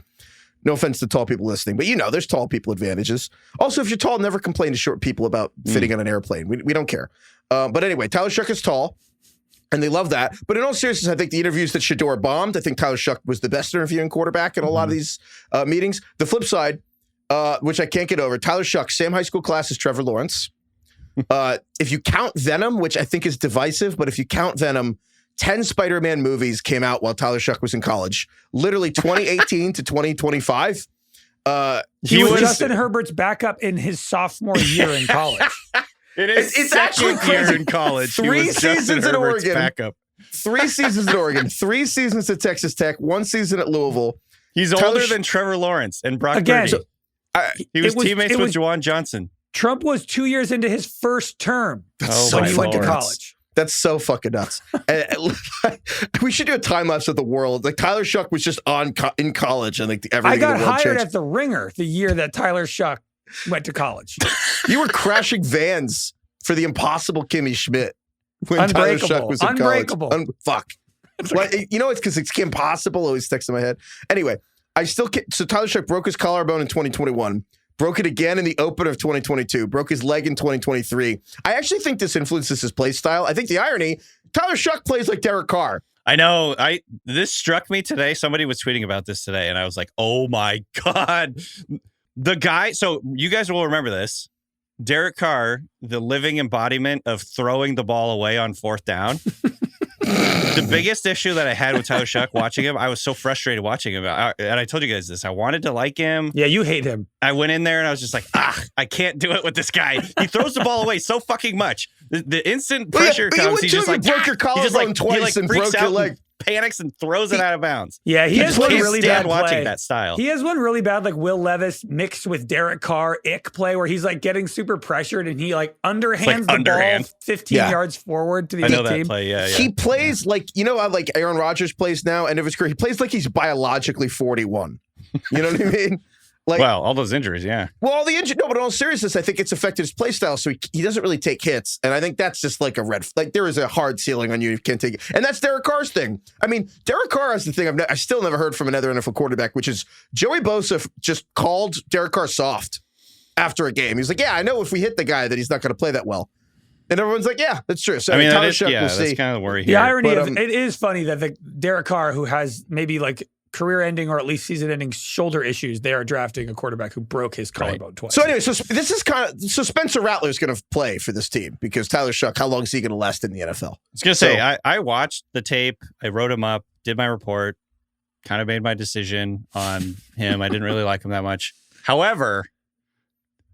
No offense to tall people listening, but there's tall people advantages. Also, if you're tall, never complain to short people about fitting on an airplane. We don't care. But anyway, Tyler Shough is tall. And they love that. But in all seriousness, I think the interviews that Shedeur bombed, I think Tyler Shough was the best interviewing quarterback in a lot of these meetings. The flip side, which I can't get over, Tyler Shough, same high school class as Trevor Lawrence. If you count Venom, which I think is divisive, but if you count Venom, 10 Spider-Man movies came out while Tyler Shough was in college. Literally 2018 to 2025. He was Justin Herbert's backup in his sophomore year in college. It's actually crazy. In college. 3 seasons at Oregon. Backup. 3 seasons at Oregon. 3 seasons at Texas Tech. 1 season at Louisville. He's older than Trevor Lawrence and Brock Purdy. He was teammates with Juwan Johnson. Trump was 2 years into his first term when he went to college. That's so fucking nuts. We should do a time lapse of the world. Like Tyler Shough was just in college, and like everything. I got in the world hired changed. at the Ringer the year that Tyler Shough went to college. You were crashing vans for the impossible Kimmy Schmidt when Tyler Shough was in college. Fuck. Like, it's because it's impossible. Always sticks in my head. Anyway, so Tyler Shough broke his collarbone in 2021. Broke it again in the opener of 2022. Broke his leg in 2023. I actually think this influences his play style. I think the irony, Tyler Shough plays like Derek Carr. I know. This struck me today. Somebody was tweeting about this today, and I was like, oh my God. The guy, so you guys will remember this. Derek Carr, the living embodiment of throwing the ball away on 4th down. The biggest issue that I had with Tyler Shough watching him, I was so frustrated watching him. And I told you guys this. I wanted to like him. Yeah, you hate him. I went in there and I was just like, I can't do it with this guy. He throws the ball away so fucking much. The instant pressure comes, he's just like, broke your collarbone twice and broke your leg. Panics and throws it out of bounds. Yeah, he has one really bad play. Watching that style. He has one really bad, like Will Levis mixed with Derek Carr play where he's like getting super pressured and he like underhands the ball 15 yards forward to the other team. Play. Yeah. He plays like, how like Aaron Rodgers plays now, end of his career. He plays like he's biologically 41. You know what I mean? Like, well, all those injuries, yeah. Well, all the injuries, no, but in all seriousness, I think it's affected his play style, so he doesn't really take hits. And I think that's just like there is a hard ceiling on you if you can't take it. And that's Derek Carr's thing. I mean, Derek Carr has the thing I still never heard from another NFL quarterback, which is Joey Bosa just called Derek Carr soft after a game. He's like, yeah, I know if we hit the guy that he's not going to play that well. And everyone's like, yeah, that's true. So Tyler Shough, we'll see. That's kind of the worry here. The irony is, it is funny that Derek Carr, who has maybe like career-ending or at least season-ending shoulder issues, they are drafting a quarterback who broke his collarbone twice. So anyway, this is so Spencer Rattler is going to play for this team because Tyler Shough, how long is he going to last in the NFL? I was going to say, I watched the tape, I wrote him up, did my report, kind of made my decision on him. I didn't really like him that much. However,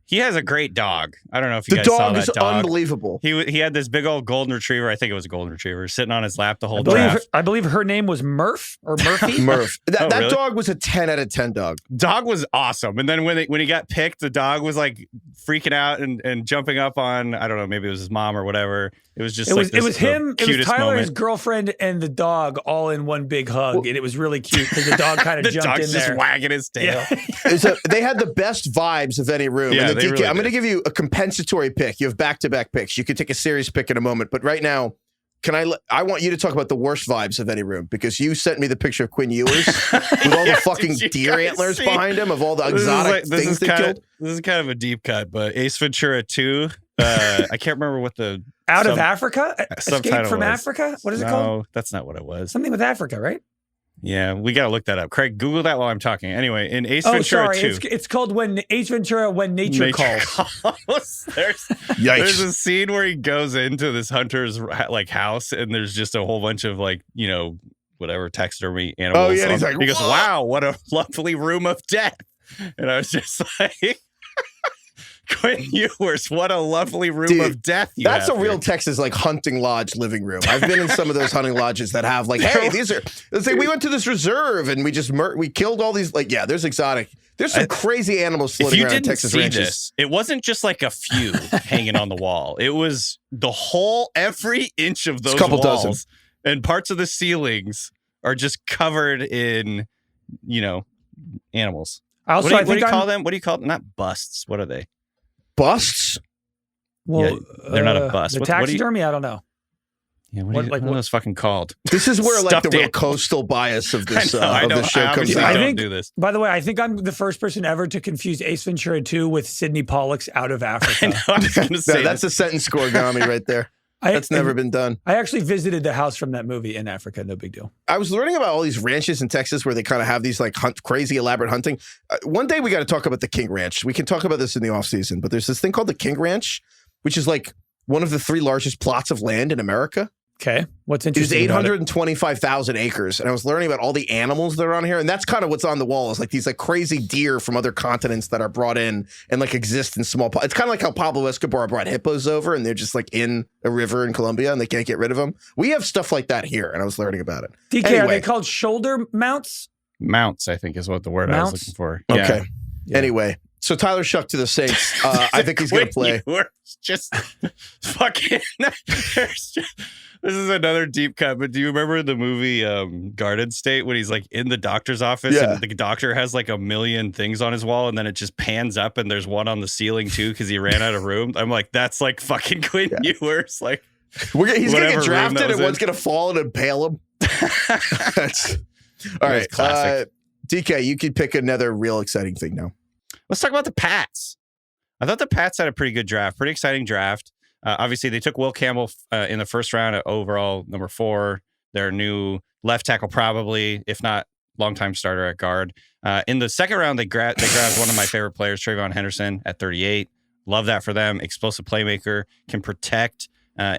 he has a great dog. I don't know if you guys saw that dog. The dog is unbelievable. He had this big old golden retriever. I think it was a golden retriever sitting on his lap the whole draft. I believe her name was Murph or Murphy. Murph. That really? Dog was a 10 out of 10 dog. Dog was awesome. And then when he got picked, the dog was like freaking out and jumping up on, I don't know, maybe it was his mom or whatever. It was just it was him, it was Tyler, his girlfriend, and the dog all in one big hug, and it was really cute because the dog kind of jumped in there. The dog's just wagging his tail. Yeah. They had the best vibes of any room. Yeah, and I'm going to give you a compensatory pick. You have back-to-back picks. You could take a serious pick in a moment, but right now, I want you to talk about the worst vibes of any room because you sent me the picture of Quinn Ewers with all the fucking deer antlers behind him of all the exotic things they killed. This is kind of a deep cut, but Ace Ventura 2. I can't remember what the Out of Africa? Escape from was. Africa? What is it No, called? that's not what it was. Something with Africa, right? Yeah, we got to look that up. Craig, Google that while I'm talking. Anyway, in Ace Ventura 2. It's called When Ace Ventura When Nature Calls. There's a scene where he goes into this hunter's like house and there's just a whole bunch of like, you know, whatever taxidermy animals. Oh, yeah. He's like, he goes, wow, what a lovely room of death. And I was just like, Quinn Ewers, what a lovely room of death you that's have a real here. Texas like hunting lodge living room. I've been in some of those hunting lodges that have like, hey, let's say we went to this reserve and we just we killed all these like, yeah, there's exotic. There's some crazy animals floating around in Texas ranches. It wasn't just like a few hanging on the wall. It was the whole, every inch of those walls dozen. and parts of the ceilings are just covered in, you know, animals. Also, what do you call them? What do you call them? Not busts. What are they? Busts? Well, they're not a bust. The What taxidermy, I don't know. Yeah, what are those fucking called? This is where like the real animals. coastal bias of this I know, of the show comes I out. don't do this. By the way, I think I'm the first person ever to confuse Ace Ventura 2 with Sidney Pollack's Out of Africa. I know, I was gonna say that's a sentence scoregami right there. That's never been done. I actually visited the house from that movie in Africa. No big deal. I was learning about all these ranches in Texas where they kind of have these like crazy elaborate hunting. One day we got to talk about the King Ranch. We can talk about this in the off season, but there's this thing called the King Ranch, which is like one of the 3 largest plots of land in America. Okay. What's It is interesting? 825,000 acres. And I was learning about all the animals that are on here. And that's kind of what's on the wall is like these like crazy deer from other continents that are brought in and like exist in small It's kind of like how Pablo Escobar brought hippos over and they're just like in a river in Colombia and they can't get rid of them. We have stuff like that here. And I was learning about it. DK, Anyway. are they called shoulder mounts? Mounts, I think, is what the word I was looking for. Okay. Yeah. Anyway, so Tyler Shough to the Saints. I think he's going to play. Just fucking. This is another deep cut, but do you remember the movie Garden State when he's like in the doctor's office and the doctor has like a million things on his wall and then it just pans up and there's one on the ceiling too because he ran out of room? I'm like, that's like fucking Quinn Ewers. Like, he's going to get drafted and one's going to fall and impale him. All right. Classic. DK, you could pick another real exciting thing now. Let's talk about the Pats. I thought the Pats had a pretty good draft, pretty exciting draft. Obviously, they took Will Campbell in the first round at overall number 4. Their new left tackle, probably, if not longtime starter at guard. In the second round, they grabbed one of my favorite players, TreVeyon Henderson, at 38. Love that for them. Explosive playmaker, can protect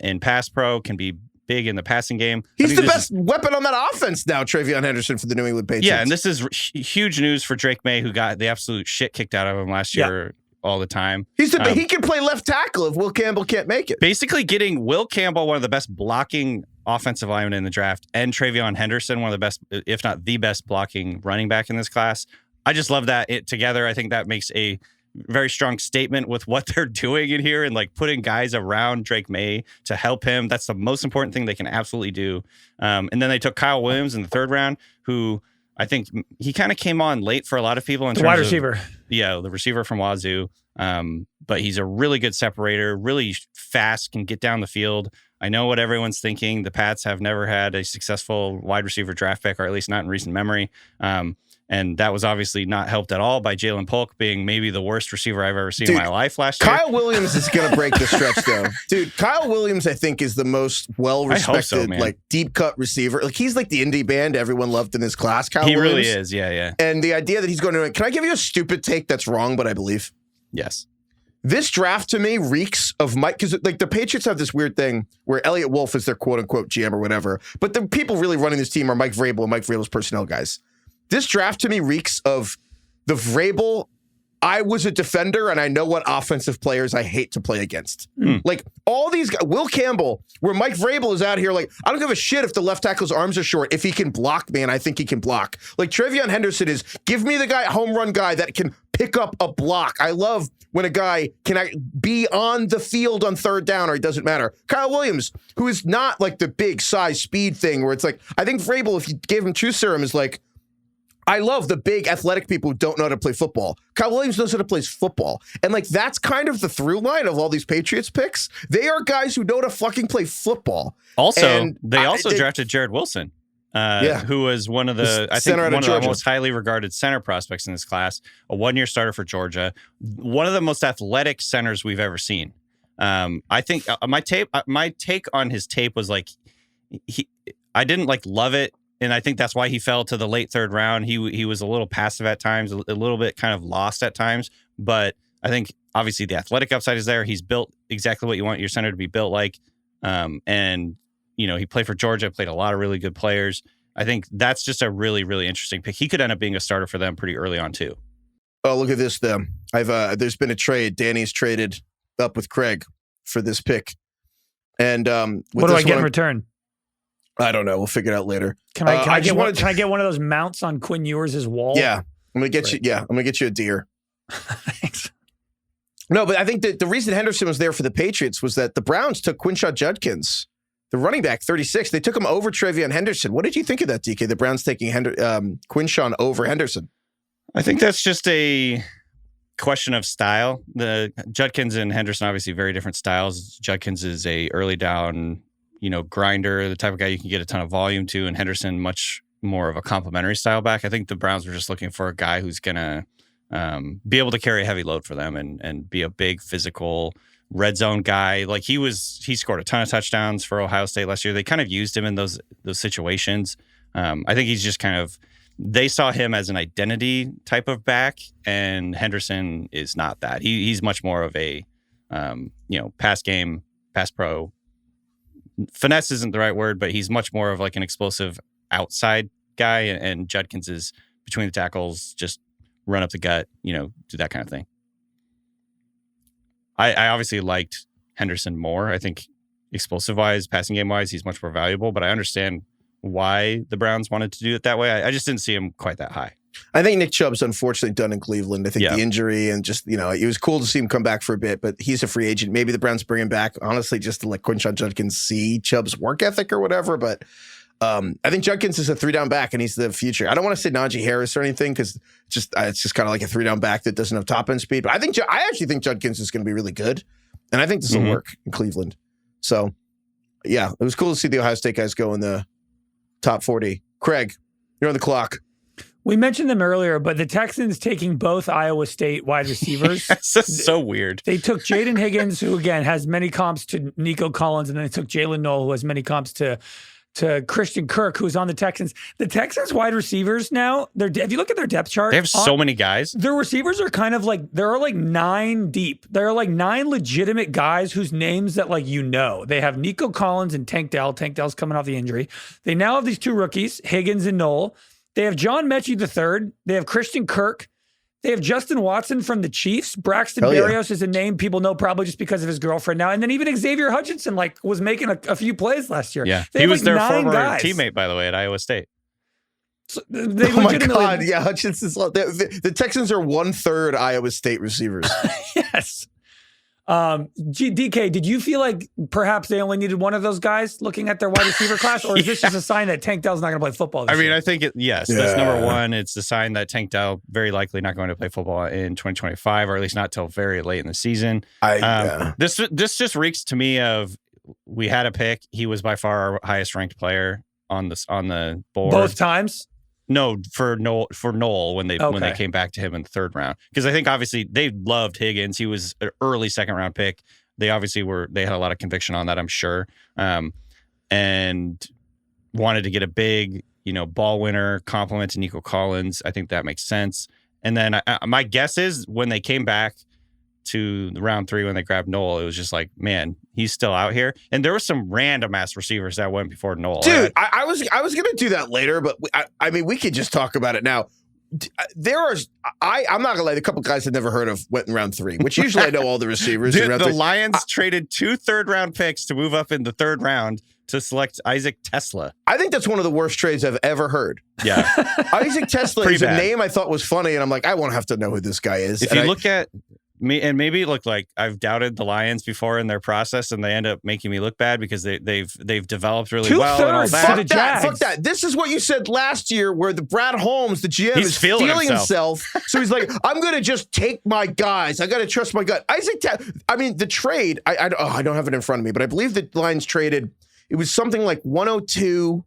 in pass pro, can be big in the passing game. He's the best weapon on that offense now, TreVeyon Henderson for the New England Patriots. Yeah, and this is huge news for Drake Maye, who got the absolute shit kicked out of him last year. All the time. He can play left tackle if Will Campbell can't make it. Basically getting Will Campbell, one of the best blocking offensive linemen in the draft, and TreVeyon Henderson, one of the best, if not the best blocking running back in this class. I just love that together. I think that makes a very strong statement with what they're doing in here and like putting guys around Drake Maye to help him. That's the most important thing they can absolutely do. And then they took Kyle Williams in the 3rd round, who I think he kind of came on late for a lot of people. In terms wide receiver. The receiver from Wazoo. But he's a really good separator, really fast, can get down the field. I know what everyone's thinking. The Pats have never had a successful wide receiver draft pick, or at least not in recent memory. And that was obviously not helped at all by Jalen Polk being maybe the worst receiver I've ever seen in my life last year. Kyle Williams is going to break the stretch, though. Dude, Kyle Williams, I think, is the most well-respected, like, deep-cut receiver. Like, he's like the indie band everyone loved in his class, Kyle Williams. He really is, yeah. And the idea that he's going to... Can I give you a stupid take that's wrong, but I believe? Yes. This draft, to me, reeks of Mike... Because, like, the Patriots have this weird thing where Elliott Wolf is their quote-unquote GM or whatever, but the people really running this team are Mike Vrabel and Mike Vrabel's personnel guys. This draft to me reeks of the Vrabel, I was a defender and I know what offensive players I hate to play against. Like all these guys, Will Campbell, where Mike Vrabel is out here like, I don't give a shit if the left tackle's arms are short. If he can block me, and I think he can block. Like TreVeyon Henderson is, give me the guy, home run guy that can pick up a block. I love when a guy can be on the field on 3rd down or it doesn't matter. Kyle Williams, who is not like the big size speed thing where it's like, I think Vrabel, if you gave him true serum, is like, I love the big athletic people who don't know how to play football. Kyle Williams knows how to play football. And like, that's kind of the through line of all these Patriots picks. They are guys who know how to fucking play football. Also, they drafted Jared Wilson, who was one of the most highly regarded center prospects in this class, a 1-year starter for Georgia, one of the most athletic centers we've ever seen. I think my take on his tape was like, I didn't like love it. And I think that's why he fell to the late third round. He was a little passive at times, a little bit kind of lost at times. But I think obviously the athletic upside is there. He's built exactly what you want your center to be built like. And, he played for Georgia, played a lot of really good players. I think that's just a really, really interesting pick. He could end up being a starter for them pretty early on, too. Oh, look at this, though. There's been a trade. Danny's traded up with Craig for this pick. And what do I get in return? I don't know. We'll figure it out later. Can I get one of those mounts on Quinn Ewers' wall? Yeah, I'm gonna get you. Yeah, I'm gonna get you a deer. Thanks. No, but I think that the reason Henderson was there for the Patriots was that the Browns took Quinshon Judkins, the running back, 36. They took him over TreVeyon Henderson. What did you think of that, DK? The Browns taking Quinshon over Henderson. I think that's just a question of style. The Judkins and Henderson, obviously very different styles. Judkins is a early down, grinder, the type of guy you can get a ton of volume to, and Henderson much more of a complementary style back. I think the Browns were just looking for a guy who's going to be able to carry a heavy load for them and be a big physical red zone guy. Like he scored a ton of touchdowns for Ohio State last year. They kind of used him in those situations. I think he's just they saw him as an identity type of back, and Henderson is not that. He's much more of a, pass game, pass pro. Finesse isn't the right word, but he's much more of like an explosive outside guy, and Judkins is between the tackles, just run up the gut, do that kind of thing. I obviously liked Henderson more. I think explosive-wise, passing game-wise, he's much more valuable, but I understand why the Browns wanted to do it that way. I just didn't see him quite that high. I think Nick Chubb's unfortunately done in Cleveland. I think the injury and just, it was cool to see him come back for a bit, but he's a free agent. Maybe the Browns bring him back, honestly, just to let Quinshon Judkins see Chubb's work ethic or whatever. But I think Judkins is a 3-down back, and he's the future. I don't want to say Najee Harris or anything because it's just kind of like a 3-down back that doesn't have top end speed. But I actually think Judkins is going to be really good, and I think this will work in Cleveland. So, yeah, it was cool to see the Ohio State guys go in the top 40. Craig, you're on the clock. We mentioned them earlier, but the Texans taking both Iowa State wide receivers. That's so weird. They took Jaden Higgins, who, again, has many comps to Nico Collins, and then they took Jalen Noel, who has many comps to Christian Kirk, who's on the Texans. The Texans wide receivers now, if you look at their depth chart, they have so many guys. Their receivers are kind of like, there are like 9 deep. There are like 9 legitimate guys whose names that They have Nico Collins and Tank Dell. Tank Dell's coming off the injury. They now have these 2 rookies, Higgins and Noel. They have John Mechie III. They have Christian Kirk. They have Justin Watson from the Chiefs. Braxton Berrios is a name people know probably just because of his girlfriend now. And then even Xavier Hutchinson was making a few plays last year. Yeah, he was their former teammate, by the way, at Iowa State. So they my God, yeah, Hutchinson's the Texans are 1/3 Iowa State receivers. Yes. DK, did you feel like perhaps they only needed one of those guys looking at their wide receiver class? Or is this just a sign that Tank Dell's not going to play football this year? I think that's number one. It's the sign that Tank Dell very likely not going to play football in 2025, or at least not till very late in the season. This just reeks to me of, we had a pick. He was by far our highest ranked player on the board. Both times? No, for Noel when they came back to him in the 3rd round, because I think obviously they loved Higgins. He was an early 2nd round pick. They obviously had a lot of conviction on that, I'm sure, and wanted to get a big ball winner compliment to Nico Collins. I think that makes sense. And then my guess is when they came back to the round 3 when they grabbed Noel, it was just like, man, he's still out here. And there were some random ass receivers that went before Noel. Dude, I was gonna do that later, but I mean, we could just talk about it now. I'm not gonna lie, a couple guys I've never heard of went in round 3, which usually I know all the receivers. Dude, the Lions traded 2 3rd round picks to move up in the 3rd round to select Isaac Tesla. I think that's one of the worst trades I've ever heard. Yeah. Isaac Tesla is a name I thought was funny, and I'm like, I won't have to know who this guy is. If you look at maybe look like I've doubted the Lions before in their process, and they end up making me look bad because they've developed really well and all that. Fuck that. This is what you said last year, where the Brad Holmes, the GM, is feeling himself. So he's like, I'm going to just take my guys. I got to trust my gut. The trade, I don't have it in front of me, but I believe the Lions traded, it was something like 102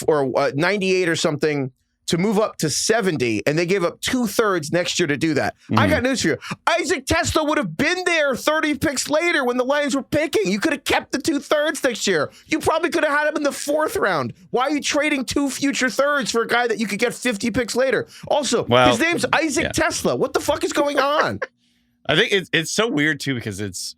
or 98 or something to move up to 70, and they gave up 2/3 next year to do that. I got news for you. Isaac Tesla would have been there 30 picks later when the Lions were picking. You could have kept the 2/3 next year. You probably could have had him in the 4th round. Why are you trading 2 future thirds for a guy that you could get 50 picks later? Also, his name's Isaac Tesla. What the fuck is going on? I think it's so weird, too, because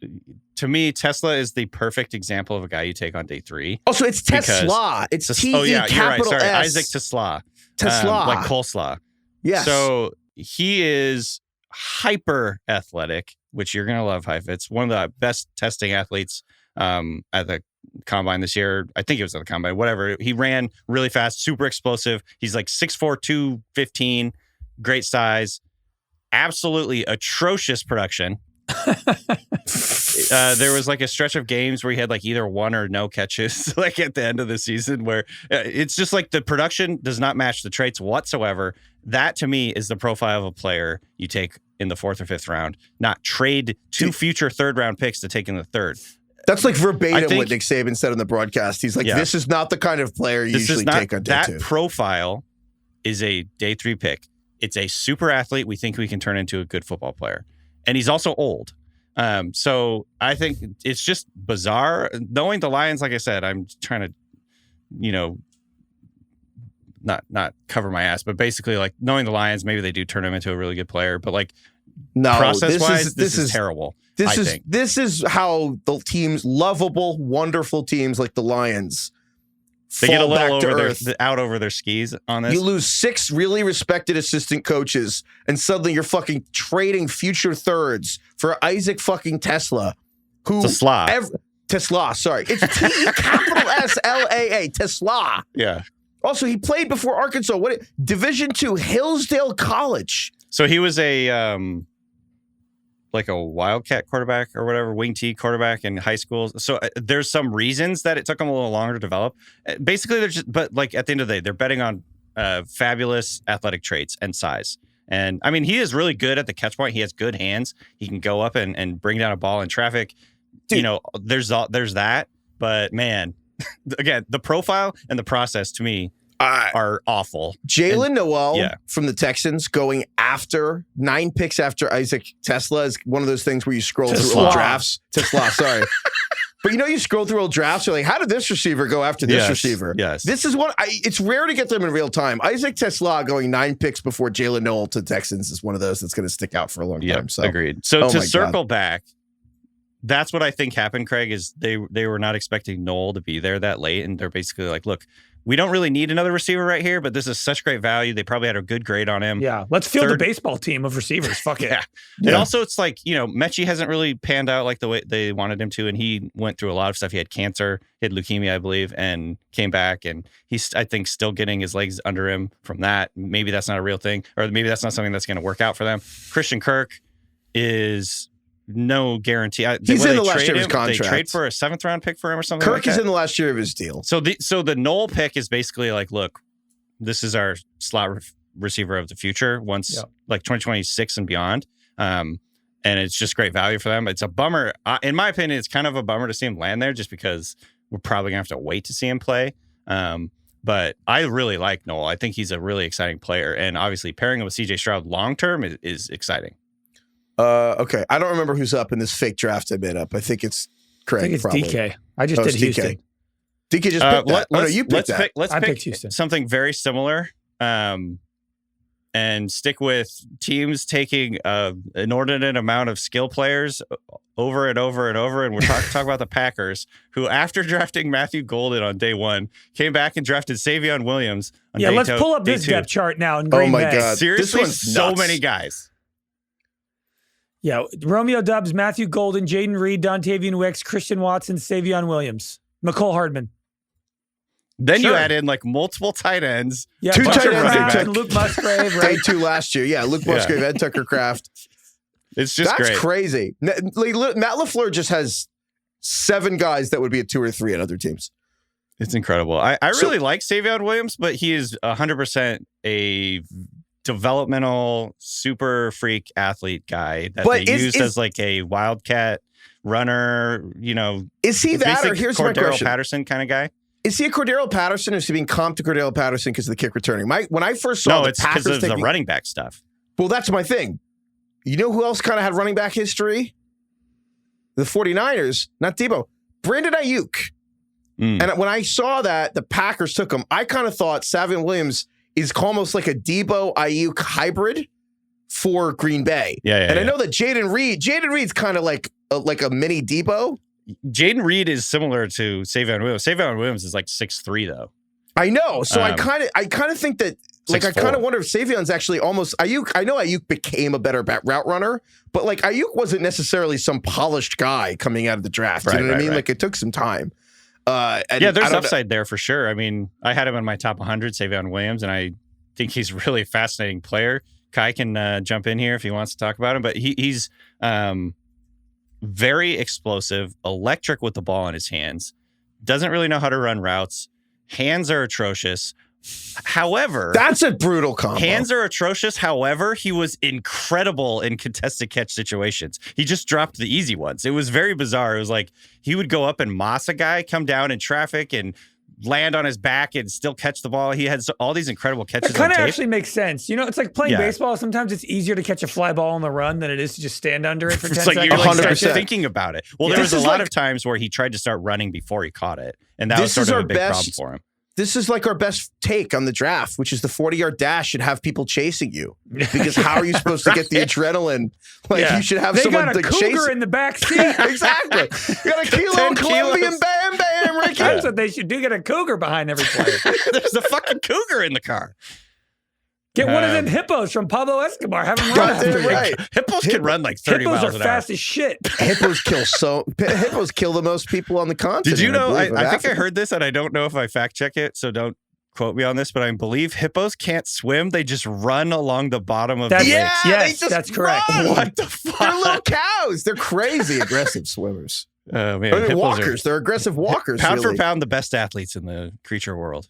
to me, Tesla is the perfect example of a guy you take on day 3. Also, it's Tesla. It's T-E capital Sorry, S. Isaac Tesla. Like coleslaw. Yes. So he is hyper athletic, which you're going to love, Heifetz. One of the best testing athletes at the combine this year. I think it was at the combine, whatever. He ran really fast, super explosive. He's like 6'4", 215, great size, absolutely atrocious production. There was like a stretch of games where he had like either one or no catches like at the end of the season, where it's just like the production does not match the traits whatsoever. That to me is the profile of a player you take in the 4th or 5th round, not trade 2 future 3rd round picks to take in the 3rd. That's like verbatim what Nick Saban said on the broadcast. He's like, this is not the kind of player you usually take on day 2. That profile is a day 3 pick. It's a super athlete we think we can turn into a good football player. And he's also old. So I think it's just bizarre. Knowing the Lions, like I said, I'm trying to, not cover my ass, but basically like knowing the Lions, maybe they do turn him into a really good player. But like process-wise, this is terrible. This is how the teams, lovable, wonderful teams like the Lions, they get a little out over their skis on this. You lose 6 really respected assistant coaches, and suddenly you're fucking trading future thirds for Isaac fucking Tesla, who Tesla. Sorry, it's TESLAA. Tesla. Yeah. Also, he played before Arkansas. What Division II Hillsdale College. So he was a like a Wildcat quarterback or whatever, wing T quarterback in high school. So there's some reasons that it took him a little longer to develop. Basically, but like at the end of the day, they're betting on fabulous athletic traits and size. And I mean, he is really good at the catch point. He has good hands. He can go up and bring down a ball in traffic. Dude. There's that. But man, again, the profile and the process to me are awful. Jalen Noel from the Texans going after 9 picks after Isaac Tesla is one of those things where you scroll through old drafts. Tesla, sorry. But you scroll through old drafts, you're like, how did this receiver go after this receiver? Yes. This is it's rare to get them in real time. Isaac Tesla going 9 picks before Jalen Noel to Texans is one of those that's going to stick out for a long time. So agreed. So to circle back, that's what I think happened, Craig, is they were not expecting Noel to be there that late. And they're basically like, look, we don't really need another receiver right here, but this is such great value. They probably had a good grade on him. Yeah, let's field a baseball team of receivers. Fuck it. Yeah. And also, it's like, Mechie hasn't really panned out like the way they wanted him to, and he went through a lot of stuff. He had cancer, he had leukemia, I believe, and came back, and he's, I think, still getting his legs under him from that. Maybe that's not a real thing, or maybe that's not something that's going to work out for them. Christian Kirk is no guarantee. He's in the last year of his contract. They trade for a 7th round pick for him or something. Kirk is in the last year of his deal. So the Noel pick is basically like, look, this is our slot receiver of the future once like 2026 and beyond. And it's just great value for them. It's a bummer. In my opinion, it's kind of a bummer to see him land there just because we're probably gonna have to wait to see him play. But I really like Noel. I think he's a really exciting player, and obviously pairing him with CJ Stroud long term is exciting. Okay. I don't remember who's up in this fake draft I made up. I think it's Craig. I think it's probably. DK. I just did Houston. DK just picked that. You picked that. Let's pick Houston. Something very similar and stick with teams taking an inordinate amount of skill players over and over and over. And we're talking about the Packers, who after drafting Matthew Golden on day 1, came back and drafted Se'Veon Williams on day 2. Let's pull up this depth chart now in Green Bay. Oh my God. Seriously, so many guys. Yeah, Romeo Doubs, Matthew Golden, Jaden Reed, Dontavian Wicks, Christian Watson, Se'Veon Williams, McCole Hardman. Then you add in like multiple tight ends. Yeah, 2 tight ends. Luke Musgrave, right? Day 2 last year. Yeah, Luke Musgrave and Tucker Kraft. It's just That's great. crazy. Matt LaFleur just has 7 guys that would be a 2 or 3 at other teams. It's incredible. I really like TreVeyon Williams, but he is 100% a developmental super freak athlete guy that they used as like a wildcat runner. Is he that, or here's my Cordero question: Patterson kind of guy? Is he a Cordero Patterson, or is he being comped to Cordero Patterson because of the kick returning? When I first saw it's because of the running back stuff. Well, that's my thing. You know who else kind of had running back history? The 49ers, not Debo, Brandon Ayuk. And when I saw that the Packers took him, I kind of thought Savion Williams is almost like a Debo Ayuk hybrid for Green Bay. I know that Jaden Reed's kind of like a mini Debo. Jaden Reed is similar to Savion Williams. Savion Williams is like 6'3", though. I know. So I kind of think that, like, 6'4". I kind of wonder if Savion's actually almost Ayuk. I know Ayuk became a better route runner, but like Ayuk wasn't necessarily some polished guy coming out of the draft. You know what I mean? Like, it took some time. There's upside there for sure. I mean, I had him in my top 100, Savion Williams, and I think he's a really fascinating player. Kai can jump in here if he wants to talk about him, but he's very explosive, electric with the ball in his hands, doesn't really know how to run routes. Hands are atrocious. However, that's a brutal combo. Hands are atrocious. However, he was incredible in contested catch situations. He just dropped the easy ones. It was very bizarre. It was like he would go up and moss a guy, come down in traffic, and land on his back and still catch the ball. He had all these incredible catches. It kind of actually makes sense. It's like playing baseball. Sometimes it's easier to catch a fly ball on the run than it is to just stand under it for 10 it's like seconds. You're like 100%. thinking about it. Well, there was a lot of times where he tried to start running before he caught it, and that was sort of a big problem for him. This is like our best take on the draft, which is the 40-yard dash should have people chasing you. Because how are you supposed to get the adrenaline? Like, you should have someone got a cougar in the back seat. Exactly. You got a kilo Colombian Bam Bam, Ricky. That's what they should do. Get a cougar behind every player. There's a fucking cougar in the car. Get one of them hippos from Pablo Escobar. Have them run after you. Right. Hippos can run like 30 miles an hour. Hippos are fast as shit. Hippos kill the most people on the continent. Did you know? I think I heard this, and I don't know if I fact check it, so don't quote me on this, but I believe hippos can't swim. They just run along the bottom of the lake. Yes, that's correct. What the fuck? They're little cows. They're crazy aggressive swimmers. Oh, man. I mean, walkers. They're aggressive walkers. Pound really. for pound, the best athletes in the creature world.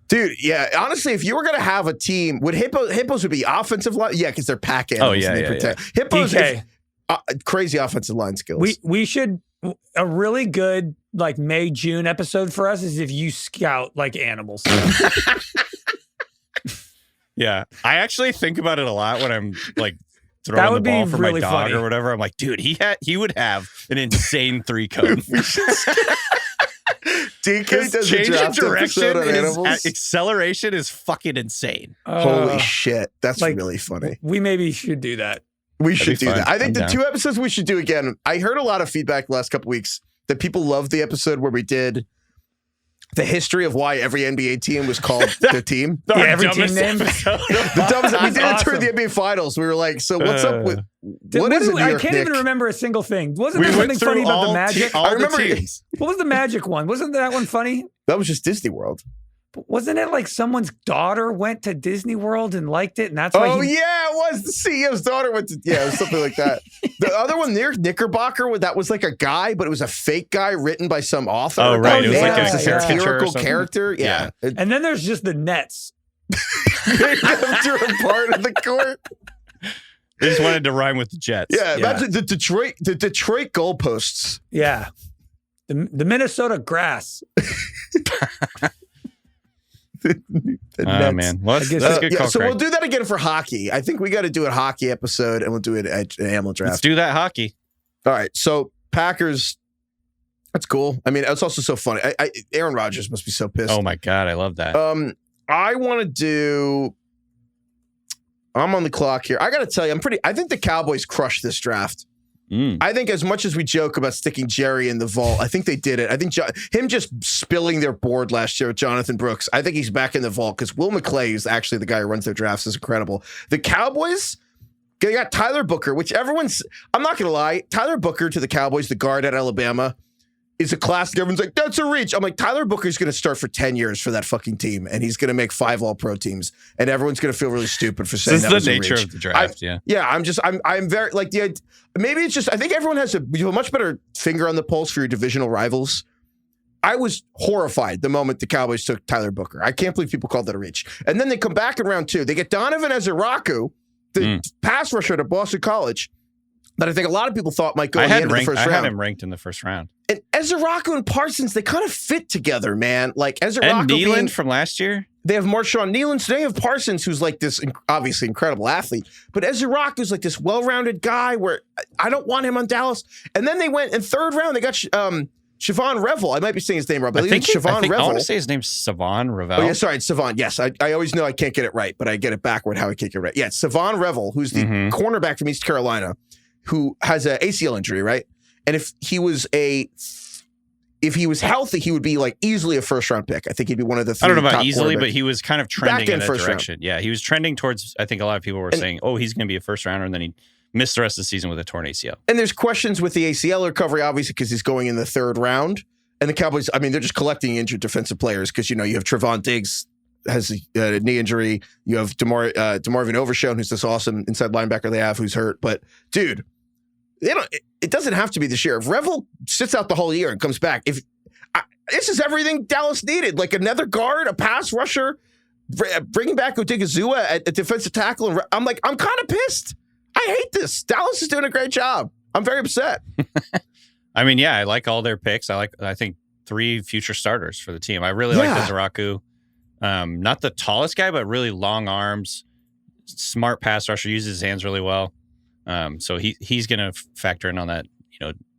Dude, yeah. Honestly, if you were going to have a team, hippos would be offensive line? Yeah, because they're pack animals. Oh, yeah, and they protect. Hippos, crazy offensive line skills. We should, a really good like May, June episode for us is if you scout like animals. Yeah. I actually think about it a lot when I'm like throwing the ball for really my dog funny. Or whatever. I'm like, dude, he would have an insane 3-cone. DK does a draft episode on animals. Acceleration is fucking insane. Holy shit. That's really funny. We maybe should do that. We should do that. I think the 2 episodes we should do again. I heard a lot of feedback the last couple weeks that people loved the episode where we did the history of why every NBA team was called their team. Every team name. The dumbest. We did it during the NBA Finals. We were like, so what's up with what is it? I can't even remember a single thing. Wasn't there something funny about the Magic? I remember. What was the Magic one? Wasn't that one funny? That was just Disney World. But wasn't it like someone's daughter went to Disney World and liked it, and that's why? Oh yeah, it was the CEO's daughter went to. Yeah, it was something like that. The other one there, Knickerbocker, that was like a guy, but it was a fake guy written by some author. Oh right, it was like a satirical character. Yeah. And then there's just the Nets. They threw a part of the court. They just wanted to rhyme with the Jets. Yeah, imagine the Detroit goalposts. Yeah, the Minnesota grass. Man, well, that's a good call. So Craig. we'll do that again for hockey. I think we got to do a hockey episode, and we'll do it at an animal draft. Let's do that hockey. All right. So Packers, that's cool. I mean, it's also so funny. Aaron Rodgers must be so pissed. Oh my god, I love that. I want to do. I'm on the clock here. I got to tell you, I think the Cowboys crushed this draft. I think as much as we joke about sticking Jerry in the vault, I think they did it. I think him just spilling their board last year with Jonathan Brooks, I think he's back in the vault because Will McClay is actually the guy who runs their drafts, is incredible. The Cowboys, they got Tyler Booker, which I'm not going to lie, Tyler Booker to the Cowboys, the guard at Alabama, is a classic. Everyone's like, that's a reach. I'm like, Tyler Booker's going to start for 10 years for that fucking team, and he's going to make 5 All-Pro teams, and everyone's going to feel really stupid for saying that was a reach. This is the nature of the draft, Yeah, I'm very, like, maybe it's just, I think everyone has a much better finger on the pulse for your divisional rivals. I was horrified the moment the Cowboys took Tyler Booker. I can't believe people called that a reach. And then they come back in round 2. They get Donovan Ezeraku, the pass rusher at Boston College, that I think a lot of people thought might go in the end of the first round. I had him ranked in the first round. And Ezeraku and Parsons, they kind of fit together, man. Like Ezeraku and Nealon from last year. They have Marshawn Nealon. So they have Parsons, who's like this obviously incredible athlete. But Ezeraku's like this well-rounded guy where I don't want him on Dallas. And then they went in third round. They got Siobhan Revel. I might be saying his name wrong, but I think it's Siobhan Revel. I want to say his name's Savon Revel. Oh, yeah, sorry, it's Savon. Yes, I always know I can't get it right, but I get it backward how I can't get it right. Yeah, it's Savon Revel, who's the cornerback from East Carolina, who has an ACL injury, right? And if he was healthy, he would be like easily a first-round pick. I think he'd be one of the 3 I don't know about top easily, but he was kind of trending in that Round. direction. Yeah, he was trending towards, I think a lot of people were saying, oh, he's going to be a first-rounder, and then he missed the rest of the season with a torn ACL. And there's questions with the ACL recovery, obviously, because he's going in the 3rd round. And the Cowboys, I mean, they're just collecting injured defensive players because, you have Trevon Diggs has a knee injury. You have DeMarvin Overshown, who's this awesome inside linebacker they have who's hurt. But, dude, it doesn't have to be this year. If Revel sits out the whole year and comes back, this is everything Dallas needed. Like another guard, a pass rusher, bringing back Odigizua at defensive tackle. And I'm kind of pissed. I hate this. Dallas is doing a great job. I'm very upset. I mean, yeah, I like all their picks. I think 3 future starters for the team. I really like Ezeraku. Not the tallest guy, but really long arms, smart pass rusher, uses his hands really well. So he's going to factor in on that,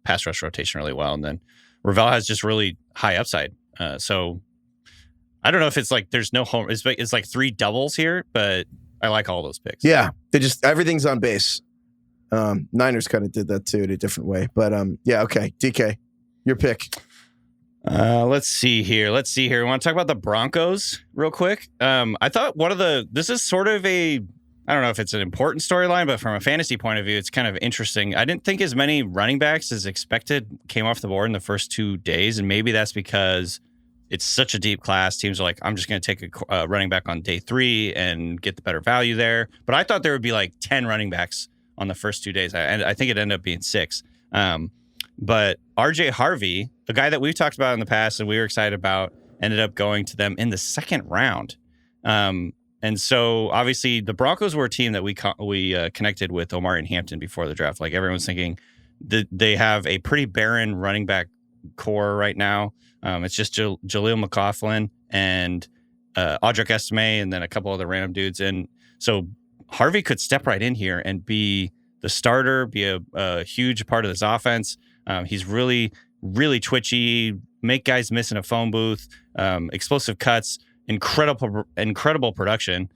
pass rush rotation really well. And then Revel has just really high upside. So I don't know if it's like there's no home. It's like 3 doubles here, but I like all those picks. Yeah, everything's on base. Niners kind of did that too in a different way. But yeah, okay. DK, your pick. Let's see here. We want to talk about the Broncos real quick. I thought this is sort of I don't know if it's an important storyline, but from a fantasy point of view, it's kind of interesting. I didn't think as many running backs as expected came off the board in the first 2 days. And maybe that's because it's such a deep class. Teams are like, I'm just going to take a running back on day 3 and get the better value there. But I thought there would be like 10 running backs on the first 2 days. And I think it ended up being 6. But RJ Harvey, the guy that we've talked about in the past and we were excited about, ended up going to them in the 2nd round. And so obviously the Broncos were a team that we connected with Omar and Hampton before the draft. Like everyone's thinking that they have a pretty barren running back core right now. It's just Jaleel McLaughlin and Audric Estime and then a couple other random dudes. And so Harvey could step right in here and be the starter, be a huge part of this offense. He's really, really twitchy, make guys miss in a phone booth, explosive cuts, incredible production.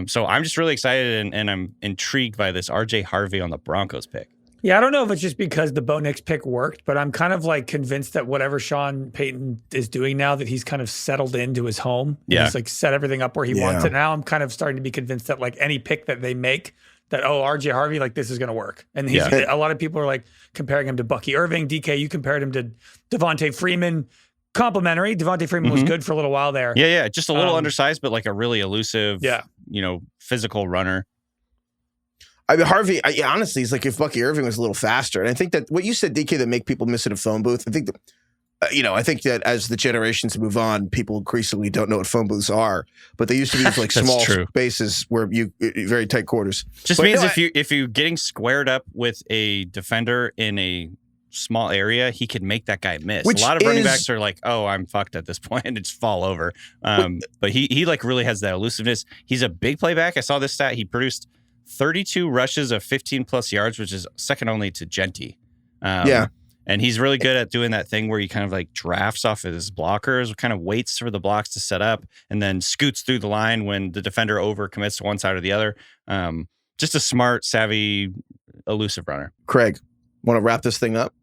So I'm just really excited and I'm intrigued by this RJ Harvey on the Broncos pick. Yeah, I don't know if it's just because the Bo Nix pick worked, but I'm kind of like convinced that whatever Sean Payton is doing now, that he's kind of settled into his home. Yeah. He's like set everything up where he wants it. Now I'm kind of starting to be convinced that like any pick that they make, that, RJ Harvey, like this is going to work. And a lot of people are like comparing him to Bucky Irving. DK, you compared him to Devontae Freeman. Complimentary. Devontae Freeman was good for a little while there. Yeah. Just a little undersized, but like a really elusive, physical runner. I mean, Harvey, honestly, he's like if Bucky Irving was a little faster. And I think that what you said, DK, that make people miss in a phone booth, I think that, I think that as the generations move on, people increasingly don't know what phone booths are. But they used to be these like small spaces where very tight quarters. Just means if you're getting squared up with a defender in a small area, he could make that guy miss. A lot of running backs are like, oh, I'm fucked at this point and just fall over. But he like really has that elusiveness. He's a big playback. I saw this stat. He produced 32 rushes of 15 plus yards, which is second only to Genty. And he's really good at doing that thing where he kind of like drafts off of his blockers, kind of waits for the blocks to set up, and then scoots through the line when the defender overcommits to one side or the other. Just a smart, savvy, elusive runner. Craig, want to wrap this thing up?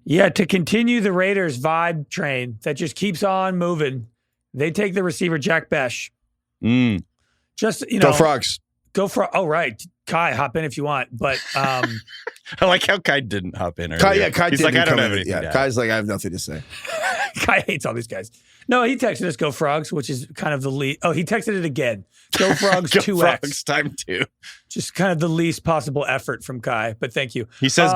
Yeah, to continue the Raiders vibe train that just keeps on moving, they take the receiver Jack Besh. Go Frogs. Go for, right. Kai, hop in if you want. But I like how Kai didn't hop in. Kai He's didn't like, I don't come have in. anything. Yeah, Kai's like, I have nothing to say. Kai hates all these guys. No, he texted us, go Frogs, which is kind of the least. Oh, he texted it again. Go Frogs 2X. Frogs time 2. Just kind of the least possible effort from Kai, but thank you. He says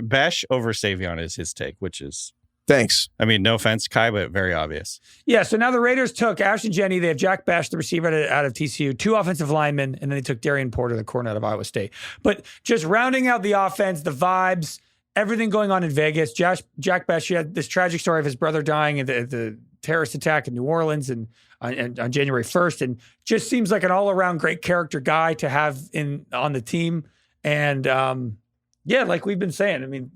Besh over Savion is his take, which is... Thanks. I mean, no offense, Kai, but very obvious. Yeah, so now the Raiders took Ashton Jenney. They have Jack Besh, the receiver out of TCU, 2 offensive linemen, and then they took Darian Porter, the corner out of Iowa State. But just rounding out the offense, the vibes, everything going on in Vegas. Jack Besh, he had this tragic story of his brother dying at the terrorist attack in New Orleans and on January 1st, and just seems like an all-around great character guy to have on the team. And yeah, like we've been saying, I mean,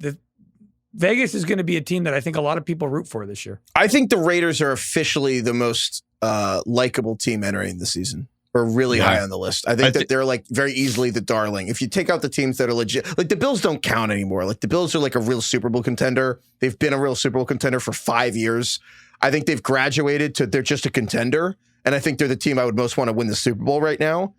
Vegas is going to be a team that I think a lot of people root for this year. I think the Raiders are officially the most likable team entering the season. Or really high on the list. I think that they're like very easily the darling. If you take out the teams that are legit, like the Bills don't count anymore. Like the Bills are like a real Super Bowl contender. They've been a real Super Bowl contender for 5 years. I think they've graduated to they're just a contender. And I think they're the team I would most want to win the Super Bowl right now.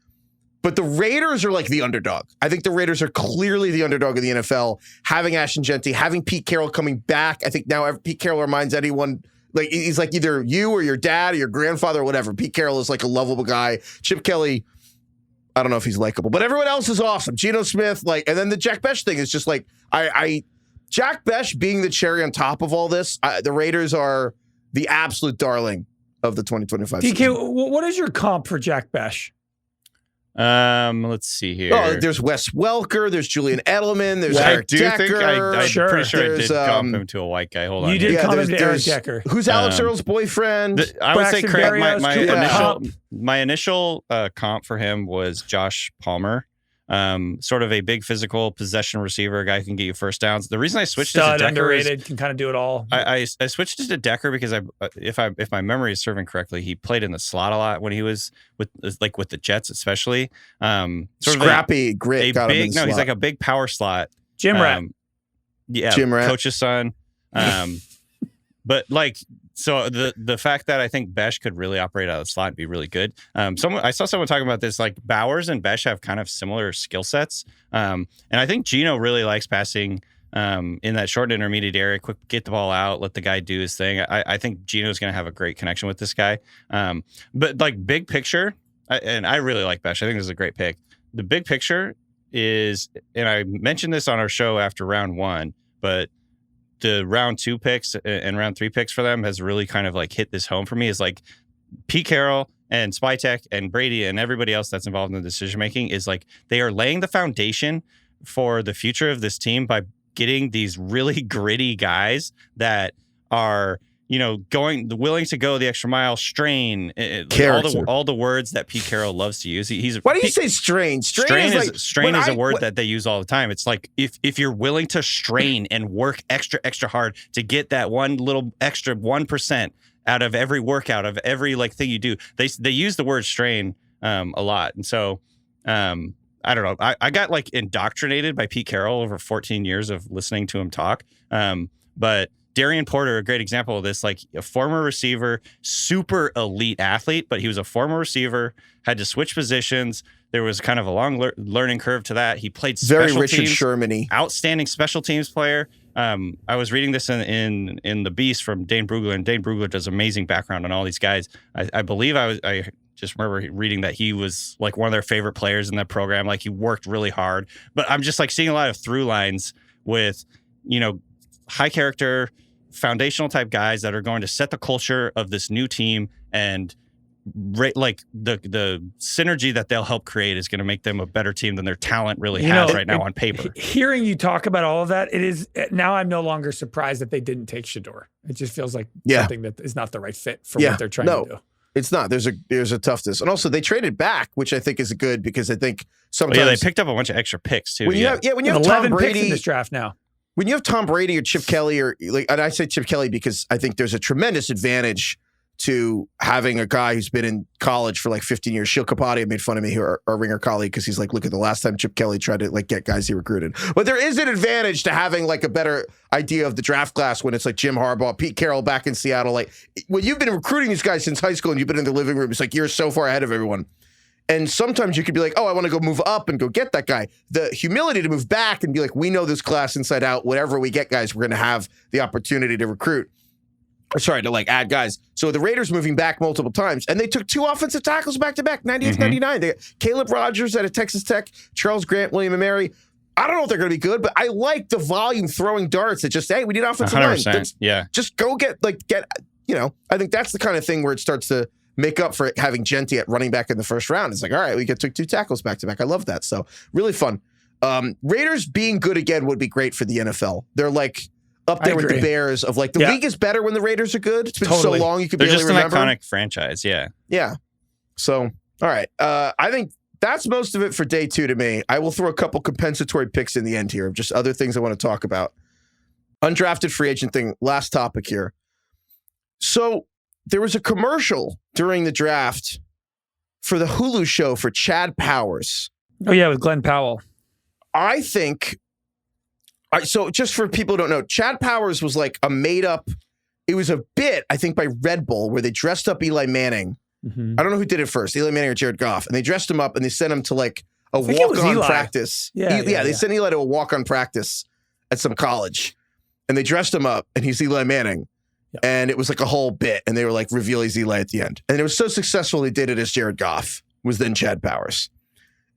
But the Raiders are like the underdog. I think the Raiders are clearly the underdog of the NFL. Having Ashton Jenney, having Pete Carroll coming back. I think now Pete Carroll reminds anyone, like he's like either you or your dad or your grandfather or whatever. Pete Carroll is like a lovable guy. Chip Kelly, I don't know if he's likable, but everyone else is awesome. Geno Smith, like, and then the Jack Besh thing is just like, Jack Besh being the cherry on top of all this. The Raiders are the absolute darling of the 2025 DK, season. what is your comp for Jack Besh? Let's see here. Oh, there's Wes Welker, there's Julian Edelman, there's Eric Decker. I'm pretty sure I There's, did comp him to a white guy. Hold on. You did Yeah, comp him to Eric there's- Decker. Who's Alex Earl's boyfriend? I would say Braxton Craig, Berrios, my Cooper my initial comp for him was Josh Palmer. Sort of a big physical possession receiver, a guy who can get you first downs. The reason I switched it to Decker underrated, can kind of do it all. I switched it to Decker because if my memory is serving correctly, he played in the slot a lot when he was with the Jets, especially. Scrappy, grit. Got him in the He's slot. like a big power slot. Jim Rat. Yeah, Jim Rat. coach's son. But like, so the fact that I think Besh could really operate out of the slot and be really good. I saw someone talking about this, like Bowers and Besh have kind of similar skill sets. And I think Geno really likes passing in that short and intermediate area, quick, get the ball out, let the guy do his thing. I think Geno's going to have a great connection with this guy. But like big picture, and I really like Besh. I think this is a great pick. The big picture is, and I mentioned this on our show after round 1, but the round 2 picks and round 3 picks for them has really kind of like hit this home for me, is like Pete Carroll and Spytek and Brady and everybody else that's involved in the decision making is like they are laying the foundation for the future of this team by getting these really gritty guys that are, willing to go the extra mile, strain, all the words that Pete Carroll loves to use. Why do you say strain? Strain is a word that they use all the time. It's like if you're willing to strain and work extra hard to get that one little extra 1% out of every workout, of every like thing you do, they use the word strain a lot. And so I don't know. I got like indoctrinated by Pete Carroll over 14 years of listening to him talk. But Darian Porter, a great example of this, like a former receiver, super elite athlete, but he was a former receiver, had to switch positions. There was kind of a long learning curve to that. He played special very Richard teams, Sherman-y. outstanding special teams player. I was reading this in The Beast from Dane Brugler, and Dane Brugler does amazing background on all these guys. I believe I just remember reading that he was like one of their favorite players in that program. Like he worked really hard, but I'm just like seeing a lot of through lines with, high character, foundational type guys that are going to set the culture of this new team, and like the synergy that they'll help create is going to make them a better team than their talent really has right now on paper. Hearing you talk about all of that, it is now I'm no longer surprised that they didn't take Shedeur. It just feels like something that is not the right fit for what they're trying to do. It's not. There's a toughness, and also they traded back, which I think is good because I think sometimes they picked up a bunch of extra picks too. When you have 11 Tom Brady picks in this draft now. When you have Tom Brady or Chip Kelly, or like, and I say Chip Kelly because I think there's a tremendous advantage to having a guy who's been in college for like 15 years. Sheil Kapadia made fun of me here, our Ringer colleague, because he's like, look at the last time Chip Kelly tried to like get guys he recruited. But there is an advantage to having like a better idea of the draft class when it's like Jim Harbaugh, Pete Carroll back in Seattle. Like when you've been recruiting these guys since high school and you've been in the living room, it's like you're so far ahead of everyone. And sometimes you could be like, oh, I want to go move up and go get that guy. The humility to move back and be like, we know this class inside out. Whatever we get, guys, we're going to have the opportunity to recruit. Or sorry, to like add guys. So the Raiders moving back multiple times. And they took 2 offensive tackles back-to-back, 98, 99. They got Caleb Rogers out of Texas Tech, Charles Grant, William and Mary. I don't know if they're going to be good, but I like the volume throwing darts that just, hey, we need offensive line. Yeah. Just go get, I think that's the kind of thing where it starts to make up for having Genty at running back in the first round. It's like, all right, we took 2 tackles back-to-back. I love that. So really fun. Raiders being good again would be great for the NFL. They're like up there with the Bears of like, the league is better when the Raiders are good. It's been so long you could barely remember. They're just an iconic franchise, yeah. Yeah. So, all right. I think that's most of it for day 2 to me. I will throw a couple compensatory picks in the end here of just other things I want to talk about. Undrafted free agent thing, last topic here. So there was a commercial during the draft for the Hulu show for Chad Powers. Oh, yeah, with Glenn Powell. I think, so just for people who don't know, Chad Powers was like a made up, it was a bit, I think, by Red Bull where they dressed up Eli Manning. I don't know who did it first, Eli Manning or Jared Goff. And they dressed him up and they sent him to like a walk-on practice. They sent Eli to a walk-on practice at some college. And they dressed him up and he's Eli Manning. Yep. And it was like a whole bit. And they were like, reveal he's Eli at the end. And it was so successful they did it as Jared Goff, was then Chad Powers.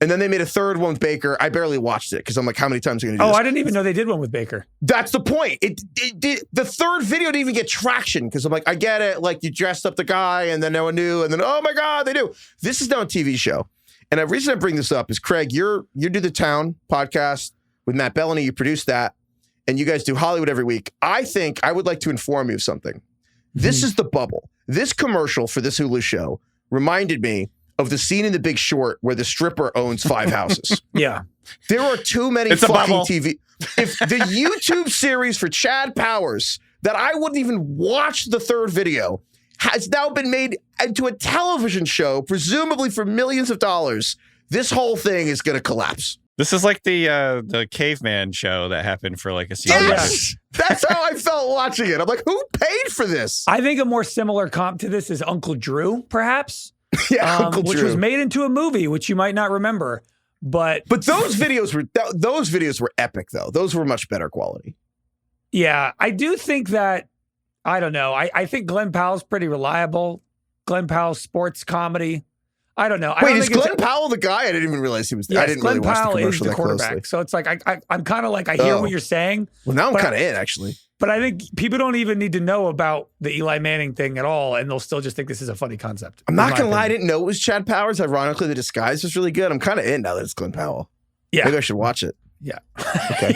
And then they made a third one with Baker. I barely watched it because I'm like, how many times are you going to do this? I didn't even know they did one with Baker. That's the point. The third video didn't even get traction because I'm like, I get it. Like you dressed up the guy and then no one knew. And then, oh my God, they do. This is now a TV show. And the reason I bring this up is, Craig, you do the Town podcast with Matt Bellany. You produce that. And you guys do Hollywood every week. I think I would like to inform you of something. This is the bubble. This commercial for this Hulu show reminded me of the scene in The Big Short where the stripper owns 5 houses. Yeah. There are too many fucking TV. If the YouTube series for Chad Powers that I wouldn't even watch the third video has now been made into a television show, presumably for millions of dollars, this whole thing is going to collapse. This is like the caveman show that happened for like a season. Yes! That's how I felt watching it. I'm like, who paid for this? I think a more similar comp to this is Uncle Drew, perhaps. Yeah, Uncle Drew. Which was made into a movie, which you might not remember. But those videos were epic, though. Those were much better quality. Yeah, I do think that, I don't know. I think Glenn Powell's pretty reliable. Glenn Powell's sports comedy. I don't know. Wait, is Glenn Powell the guy? I didn't even realize he was there. Yes, I didn't Glenn really watch Powell the commercial is the that quarterback. closely. So it's like, I'm kind of like, I hear what you're saying. Well, now I'm kind of in, actually. But I think people don't even need to know about the Eli Manning thing at all, and they'll still just think this is a funny concept. I'm not going to lie. I didn't know it was Chad Powers. Ironically, the disguise was really good. I'm kind of in now that it's Glenn Powell. Yeah. Maybe I should watch it. Yeah. Okay.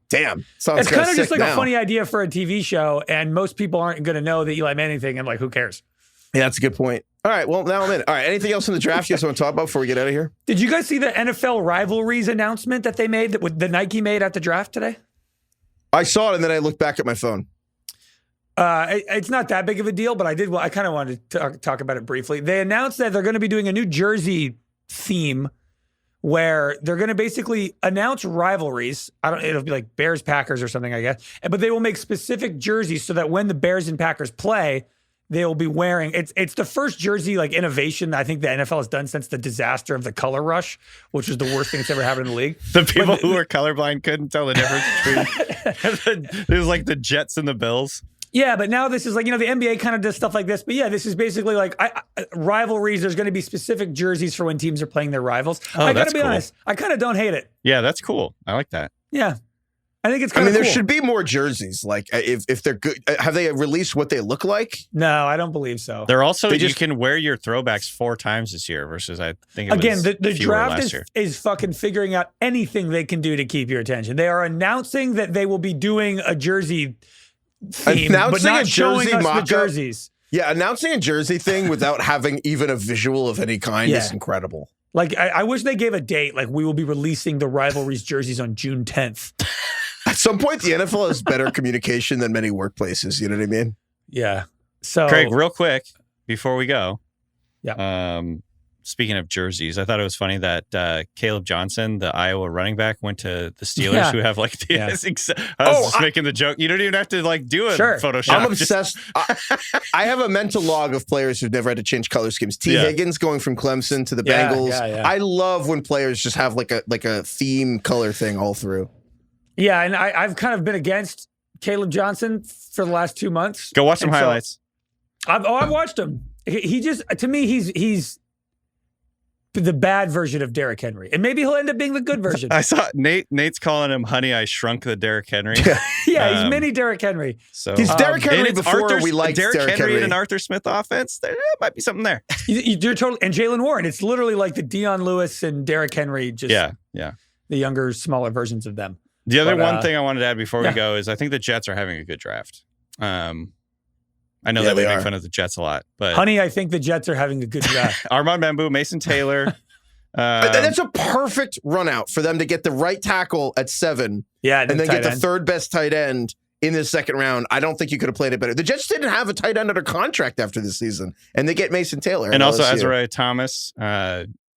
Damn. Sounds it's kind of just like now. a funny idea for a TV show, and most people aren't going to know the Eli Manning thing, and like, who cares? Yeah, that's a good point. All right, well, now I'm in. All right, anything else in the draft you guys want to talk about before we get out of here? Did you guys see the NFL rivalries announcement that they made, that the Nike made at the draft today? I saw it, and then I looked back at my phone. It's not that big of a deal, but I kind of wanted to talk about it briefly. They announced that they're going to be doing a new jersey theme where they're going to basically announce rivalries. It'll be like Bears Packers or something, I guess. But they will make specific jerseys so that when the Bears and Packers play, they will be wearing. It's the first jersey like innovation I think the NFL has done since the disaster of the color rush, which was the worst thing that's ever happened in the league. The people who were colorblind couldn't tell the difference between it was like the Jets and the Bills. Yeah, but now this is like, the NBA kind of does stuff like this. But yeah, this is basically like rivalries. There's going to be specific jerseys for when teams are playing their rivals. I got to be honest, I kind of don't hate it. Yeah, that's cool. I like that. Yeah. I think it's kind of cool. There should be more jerseys. Like, if they're good, have they released what they look like? No, I don't believe so. They're also, you can wear your throwbacks 4 times this year versus, I think it was the draft is fucking figuring out anything they can do to keep your attention. They are announcing that they will be doing a jersey theme, but not showing us the jerseys. Yeah, announcing a jersey thing without having even a visual of any kind is incredible. Like, I wish they gave a date. Like, we will be releasing the rivalries jerseys on June 10th. At some point, the NFL has better communication than many workplaces. You know what I mean? Yeah. So, Craig, real quick before we go, speaking of jerseys, I thought it was funny that Caleb Johnson, the Iowa running back, went to the Steelers, who have like the. I was just making the joke. You don't even have to like do a Photoshop. I'm obsessed. I have a mental log of players who've never had to change color schemes. Higgins going from Clemson to the Bengals. I love when players just have like a theme color thing all through. Yeah, and I've kind of been against Caleb Johnson for the last 2 months. Go watch some highlights. I've watched him. He just, to me, he's the bad version of Derrick Henry, and maybe he'll end up being the good version. I saw Nate's calling him "Honey, I Shrunk the Derrick Henry." He's mini Derrick Henry. So he's Derrick Henry before we liked Derrick Henry in an Arthur Smith offense. There might be something there. You're totally, and Jalen Warren. It's literally like the Dion Lewis and Derrick Henry. Just the younger, smaller versions of them. The other one thing I wanted to add before we go is I think the Jets are having a good draft. I know that we make fun of the Jets a lot, but honey, I think the Jets are having a good draft. Armand Bamboo, Mason Taylor. That's a perfect run out for them to get the right tackle at 7. Yeah, and then get the third best tight end in the second round. I don't think you could have played it better. The Jets didn't have a tight end under contract after this season, and they get Mason Taylor. And also Azariah Thomas,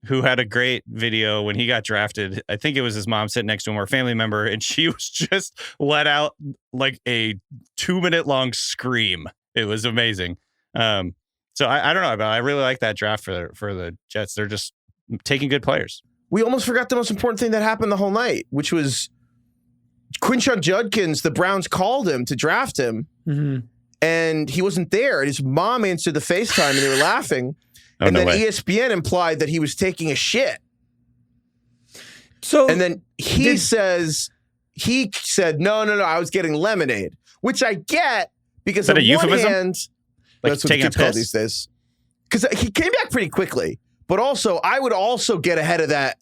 who had a great video when he got drafted. I think it was his mom sitting next to him or a family member, and she was just let out like a 2-minute long scream. It was amazing. So I don't know, but I really like that draft for the Jets. They're just taking good players. We almost forgot the most important thing that happened the whole night, which was Quinshon Judkins. The Browns called him to draft him, and he wasn't there. And his mom answered the FaceTime, and they were laughing. And then ESPN implied that he was taking a shit. And then he said, no, I was getting lemonade, which I get because on one hand, like that's what the kids call these days. Because he came back pretty quickly. But also, I would also get ahead of that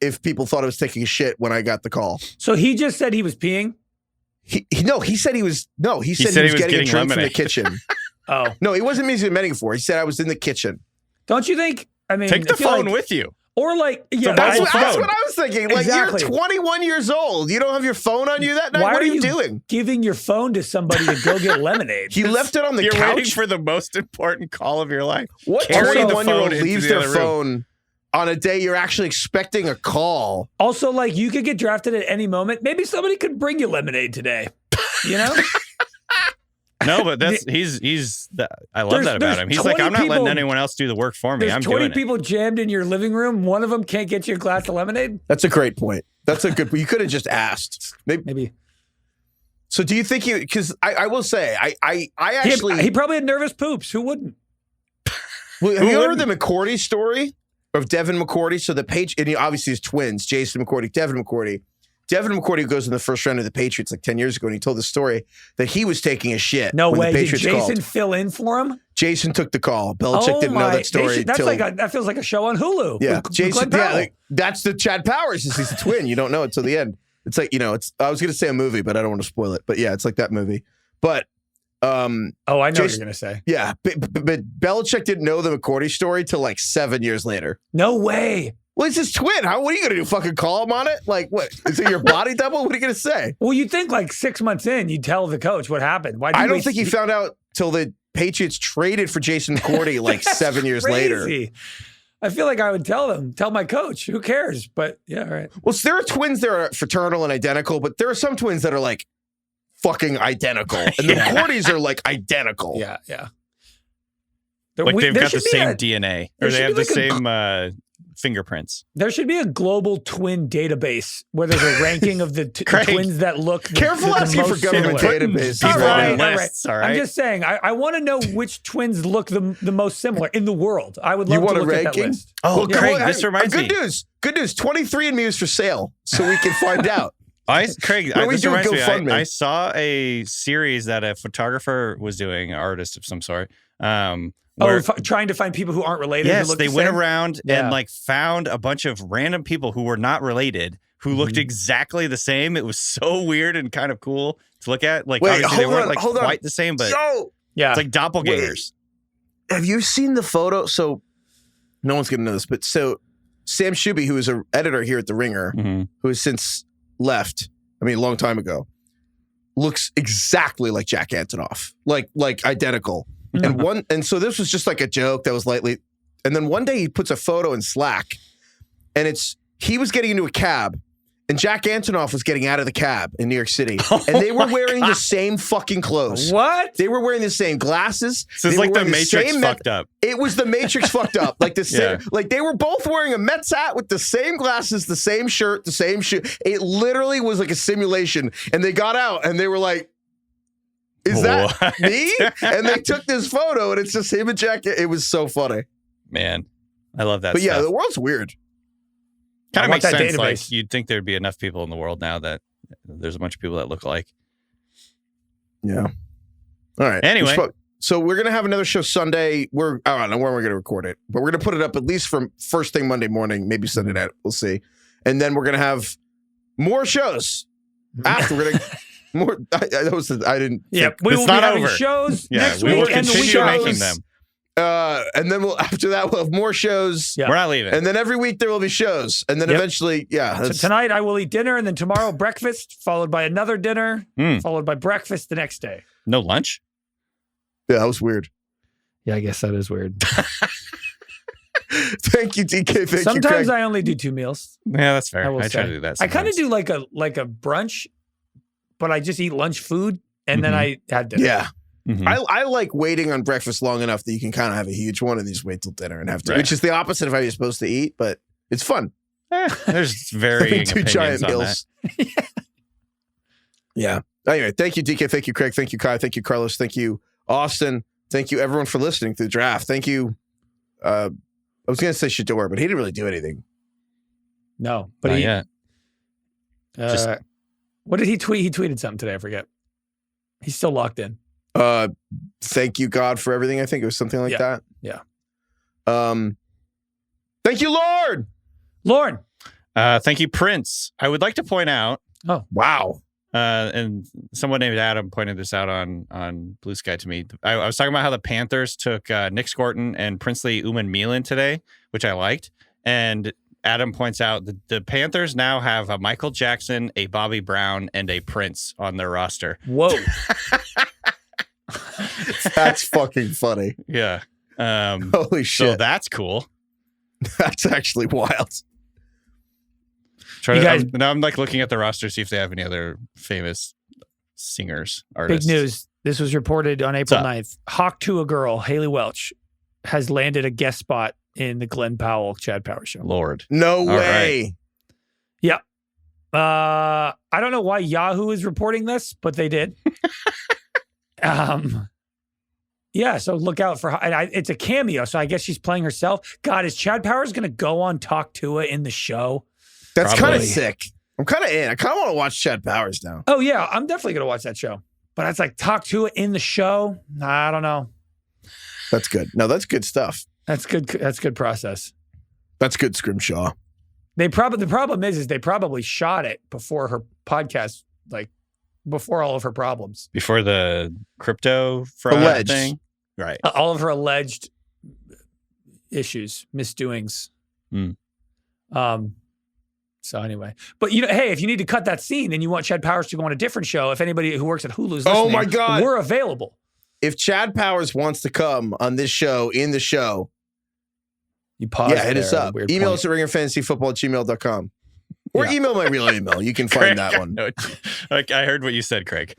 if people thought I was taking a shit when I got the call. So he just said he was peeing? He said he was getting a drink from the kitchen. No, he wasn't admitting for. He said I was in the kitchen. Don't you think? I mean, take the phone with you. Or like, that's what I was thinking. Like, you're 21 years old. You don't have your phone on you that night? What are you doing? Giving your phone to somebody to go get lemonade. He left it on the couch. You're waiting for the most important call of your life. What 21-year-old leaves their phone on a day you're actually expecting a call? Also, like, you could get drafted at any moment. Maybe somebody could bring you lemonade today. You know? No, but I love that about him. He's like, I'm not letting anyone else do the work for me. I'm doing it. There's 20 people jammed in your living room. One of them can't get you a glass of lemonade. That's a great point. That's a good point. You could have just asked. Maybe. So do you think because I will say, I actually. He probably had nervous poops. Who wouldn't? Well, have you heard the McCourty story of Devin McCourty? So the and he obviously is twins, Jason McCourty, Devin McCourty. Devin McCourty goes in the first round of the Patriots like 10 years ago, and he told the story that he was taking a shit. No way. The Patriots Did Jason called. Fill in for him? Jason took the call. Belichick didn't know that story. That feels like a show on Hulu. Yeah, Jason. That's the Chad Powers. He's a twin. You don't know it till the end. It's like, I was going to say a movie, but I don't want to spoil it. But yeah, it's like that movie. But I know what you're going to say. Yeah, but Belichick didn't know the McCourty story till like 7 years later. No way. Well, it's his twin. What are you going to do? Fucking call him on it? Like, what? Is it your body double? What are you going to say? Well, you'd think like 6 months in, you'd tell the coach what happened. I don't think he found out till the Patriots traded for Jason McCourty like 7 years later. I feel like I would tell my coach. Who cares? But yeah, all right. Well, so there are twins that are fraternal and identical, but there are some twins that are like fucking identical. And the McCourtys are like identical. Yeah, yeah. Like they've got the same DNA. Or they have the same fingerprints. There should be a global twin database where there's a ranking of the twins that look careful asking for government database. All right. I'm just saying, I want to know which twins look the most similar in the world. I would love to look at that list. Oh, well, Craig, this reminds me. Good news. 23andMe is for sale, so we can find out. Craig, this reminds me. I saw a series that a photographer was doing, an artist of some sort. Trying to find people who aren't related. Yes, they went around and like found a bunch of random people who were not related who looked exactly the same. It was so weird and kind of cool to look at. Like, obviously they weren't quite the same, but it's like doppelgangers. Have you seen the photo? So no one's going to know this, but so Sam Shough, who is an editor here at The Ringer, who has since left, a long time ago, looks exactly like Jack Antonoff, like identical. And so this was just like a joke that was lightly And then one day he puts a photo in Slack, and he was getting into a cab, and Jack Antonoff was getting out of the cab in New York City, and they were wearing the same fucking clothes. What? They were wearing the same glasses. So it's like the Matrix fucked up. It was the Matrix fucked up. Like the same, like they were both wearing a Mets hat with the same glasses, the same shirt, the same shoe. It literally was like a simulation. And they got out and they were like, "Is that me?" And they took this photo, and it's just him and Jack. It was so funny. Man, I love that. But stuff. yeah, the world's weird. Kind of makes that sense. database. Like you'd think there'd be enough people in the world now that there's a bunch of people that look alike. Yeah. All right. Anyway. So we're going to have another show Sunday. I don't know when we're going to record it, but we're going to put it up at least from first thing Monday morning, maybe Sunday night. We'll see. And then we're going to have more shows after. We're going to more. I didn't. Yeah, think- we will It's be not having over. shows Yeah, next we will week and the week continue after. making them. And then after that, we'll have more shows. Yeah. We're not leaving. And then every week there will be shows. And then Yep. eventually, So that's- tonight I will eat dinner, and then tomorrow breakfast, followed by another dinner, followed by breakfast the next day. No lunch? yeah, that was weird. Yeah, I guess that is weird. Thank you, DK. Thank you, Sometimes Craig. I only do 2 meals. Yeah, that's fair. I will I try say. to do that I kind of sometimes. do like a brunch, but I just eat lunch food and then I have dinner. Yeah. Mhm. I like waiting on breakfast long enough that you can kind of have a huge one and then just wait till dinner and have to, Right. which is the opposite of how you're supposed to eat, but it's fun. There's varying Having 2 giant opinions on that. meals. Yeah. Anyway, thank you, DK. Thank you, Craig. Thank you, Kai. Thank you, Carlos. Thank you, Austin. Thank you, everyone, for listening to the draft. Thank you. I was going to say Shedeur, but he didn't really do anything. No, but Not he. yet. Just- What did he tweet? He tweeted something today. I forget. He's still locked in. Thank you, God, for everything. I think it was something like that. Yeah. Thank you, Lord. Lauren. Thank you, Prince. I would like to point out, Wow. and someone named Adam pointed this out on Blue Sky to me. I was talking about how the Panthers took Nick Scorton and Princely Uman-Milan today, which I liked. And Adam points out that the Panthers now have a Michael Jackson, a Bobby Brown, and a Prince on their roster. Whoa. That's fucking funny. Yeah. Holy shit. So that's cool. That's actually wild. You guys- Now I'm like looking at the roster, see if they have any other famous singers, artists. Big news. This was reported on April up? 9th. Hawk to a Girl, Haley Welch, has landed a guest spot in the Glenn Powell Chad Power Show. Lord. No All way. Yeah. I don't know why Yahoo is reporting this, but they did. Yeah, so look out for it's a cameo, so I guess she's playing herself. God, is Chad Powers going to go on Talk Tua in the show? That's kind Probably. of sick. I'm kind of in. I kind of want to watch Chad Powers now. Oh yeah, I'm definitely going to watch that show. But it's like Talk Tua in the show. I don't know. That's good. No, that's good stuff. That's good. That's good process. That's good, Scrimshaw. The problem is they probably shot it before her podcast, like before all of her problems, Before the crypto fraud Alleged. thing. Right. all of her alleged issues, misdoings. So anyway, but hey, if you need to cut that scene and you want Chad Powers to go on a different show, if anybody who works at Hulu's listening, Oh my God. we're available. If Chad Powers wants to come on this show, in the show, You pause. yeah, hit there us at a up. weird Email point. us at ringerfantasyfootball@gmail.com. Or Yeah. email my real email. You can find that one. Like I heard what you said, Craig.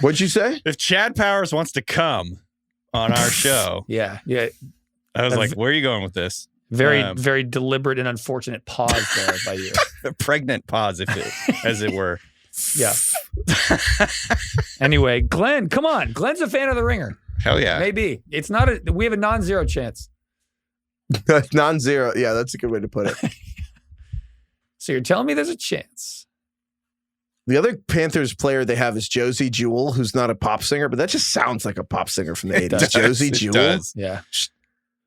What'd you say? If Chad Powers wants to come on our show, Yeah. I was That's- like, where are you going with this? Very, Um, very deliberate and unfortunate pause there by you. A pregnant pause, as it were. Yeah. Anyway, Glenn, come on. Glenn's a fan of The Ringer. Hell yeah. Maybe. It's not we have a non-zero chance. Non-zero. Yeah, that's a good way to put it. So you're telling me there's a chance. The other Panthers player they have is Josie Jewell, who's not a pop singer, but that just sounds like a pop singer from the 80s. does. Josie It Jewell. does. Yeah.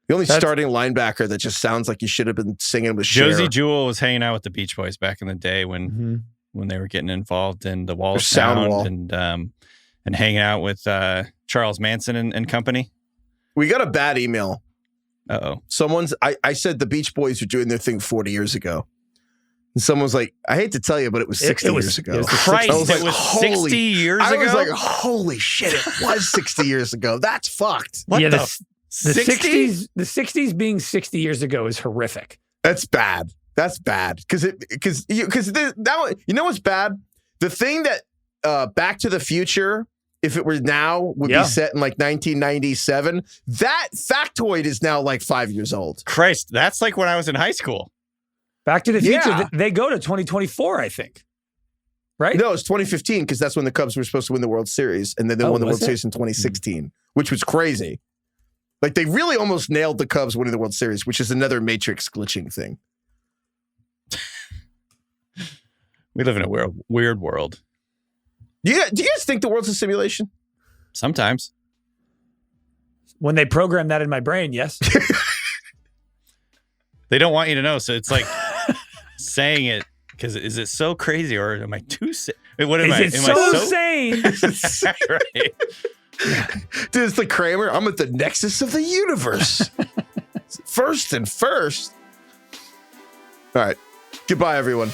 The only That's- starting linebacker that just sounds like you should have been singing with Cher. Josie Jewell was hanging out with the Beach Boys back in the day when they were getting involved in the Wall Or of Sound Sound Wall. and hanging out with Charles Manson and company. We got a bad email. Uh-oh. I said the Beach Boys were doing their thing 40 years ago. And someone was like, I hate to tell you, but it was 60 years ago. it was the Christ, I was like, it was holy- 60 years I ago? was like, holy shit, it was 60 years ago. That's fucked. What Yeah, the this- The 60s being 60 years ago is horrific. That's bad. That's bad. Because you know what's bad? The thing that Back to the Future, if it were now, would be set in like 1997. That factoid is now like 5 years old. Christ, that's like when I was in high school. Back to the Future, they go to 2024, I think. Right? No, it's 2015 because that's when the Cubs were supposed to win the World Series, and then they won the World Series in 2016, which was crazy. Like they really almost nailed the Cubs winning the World Series, which is another Matrix glitching thing. We live in a weird world. Do you guys think the world's a simulation? Sometimes. When they program that in my brain, yes. They don't want you to know, so it's like saying it. Because is it so crazy, or am I too sick? What am I? Is it so sane? Right. Dude, it's the Kramer. I'm at the nexus of the universe. First. All right. Goodbye, everyone.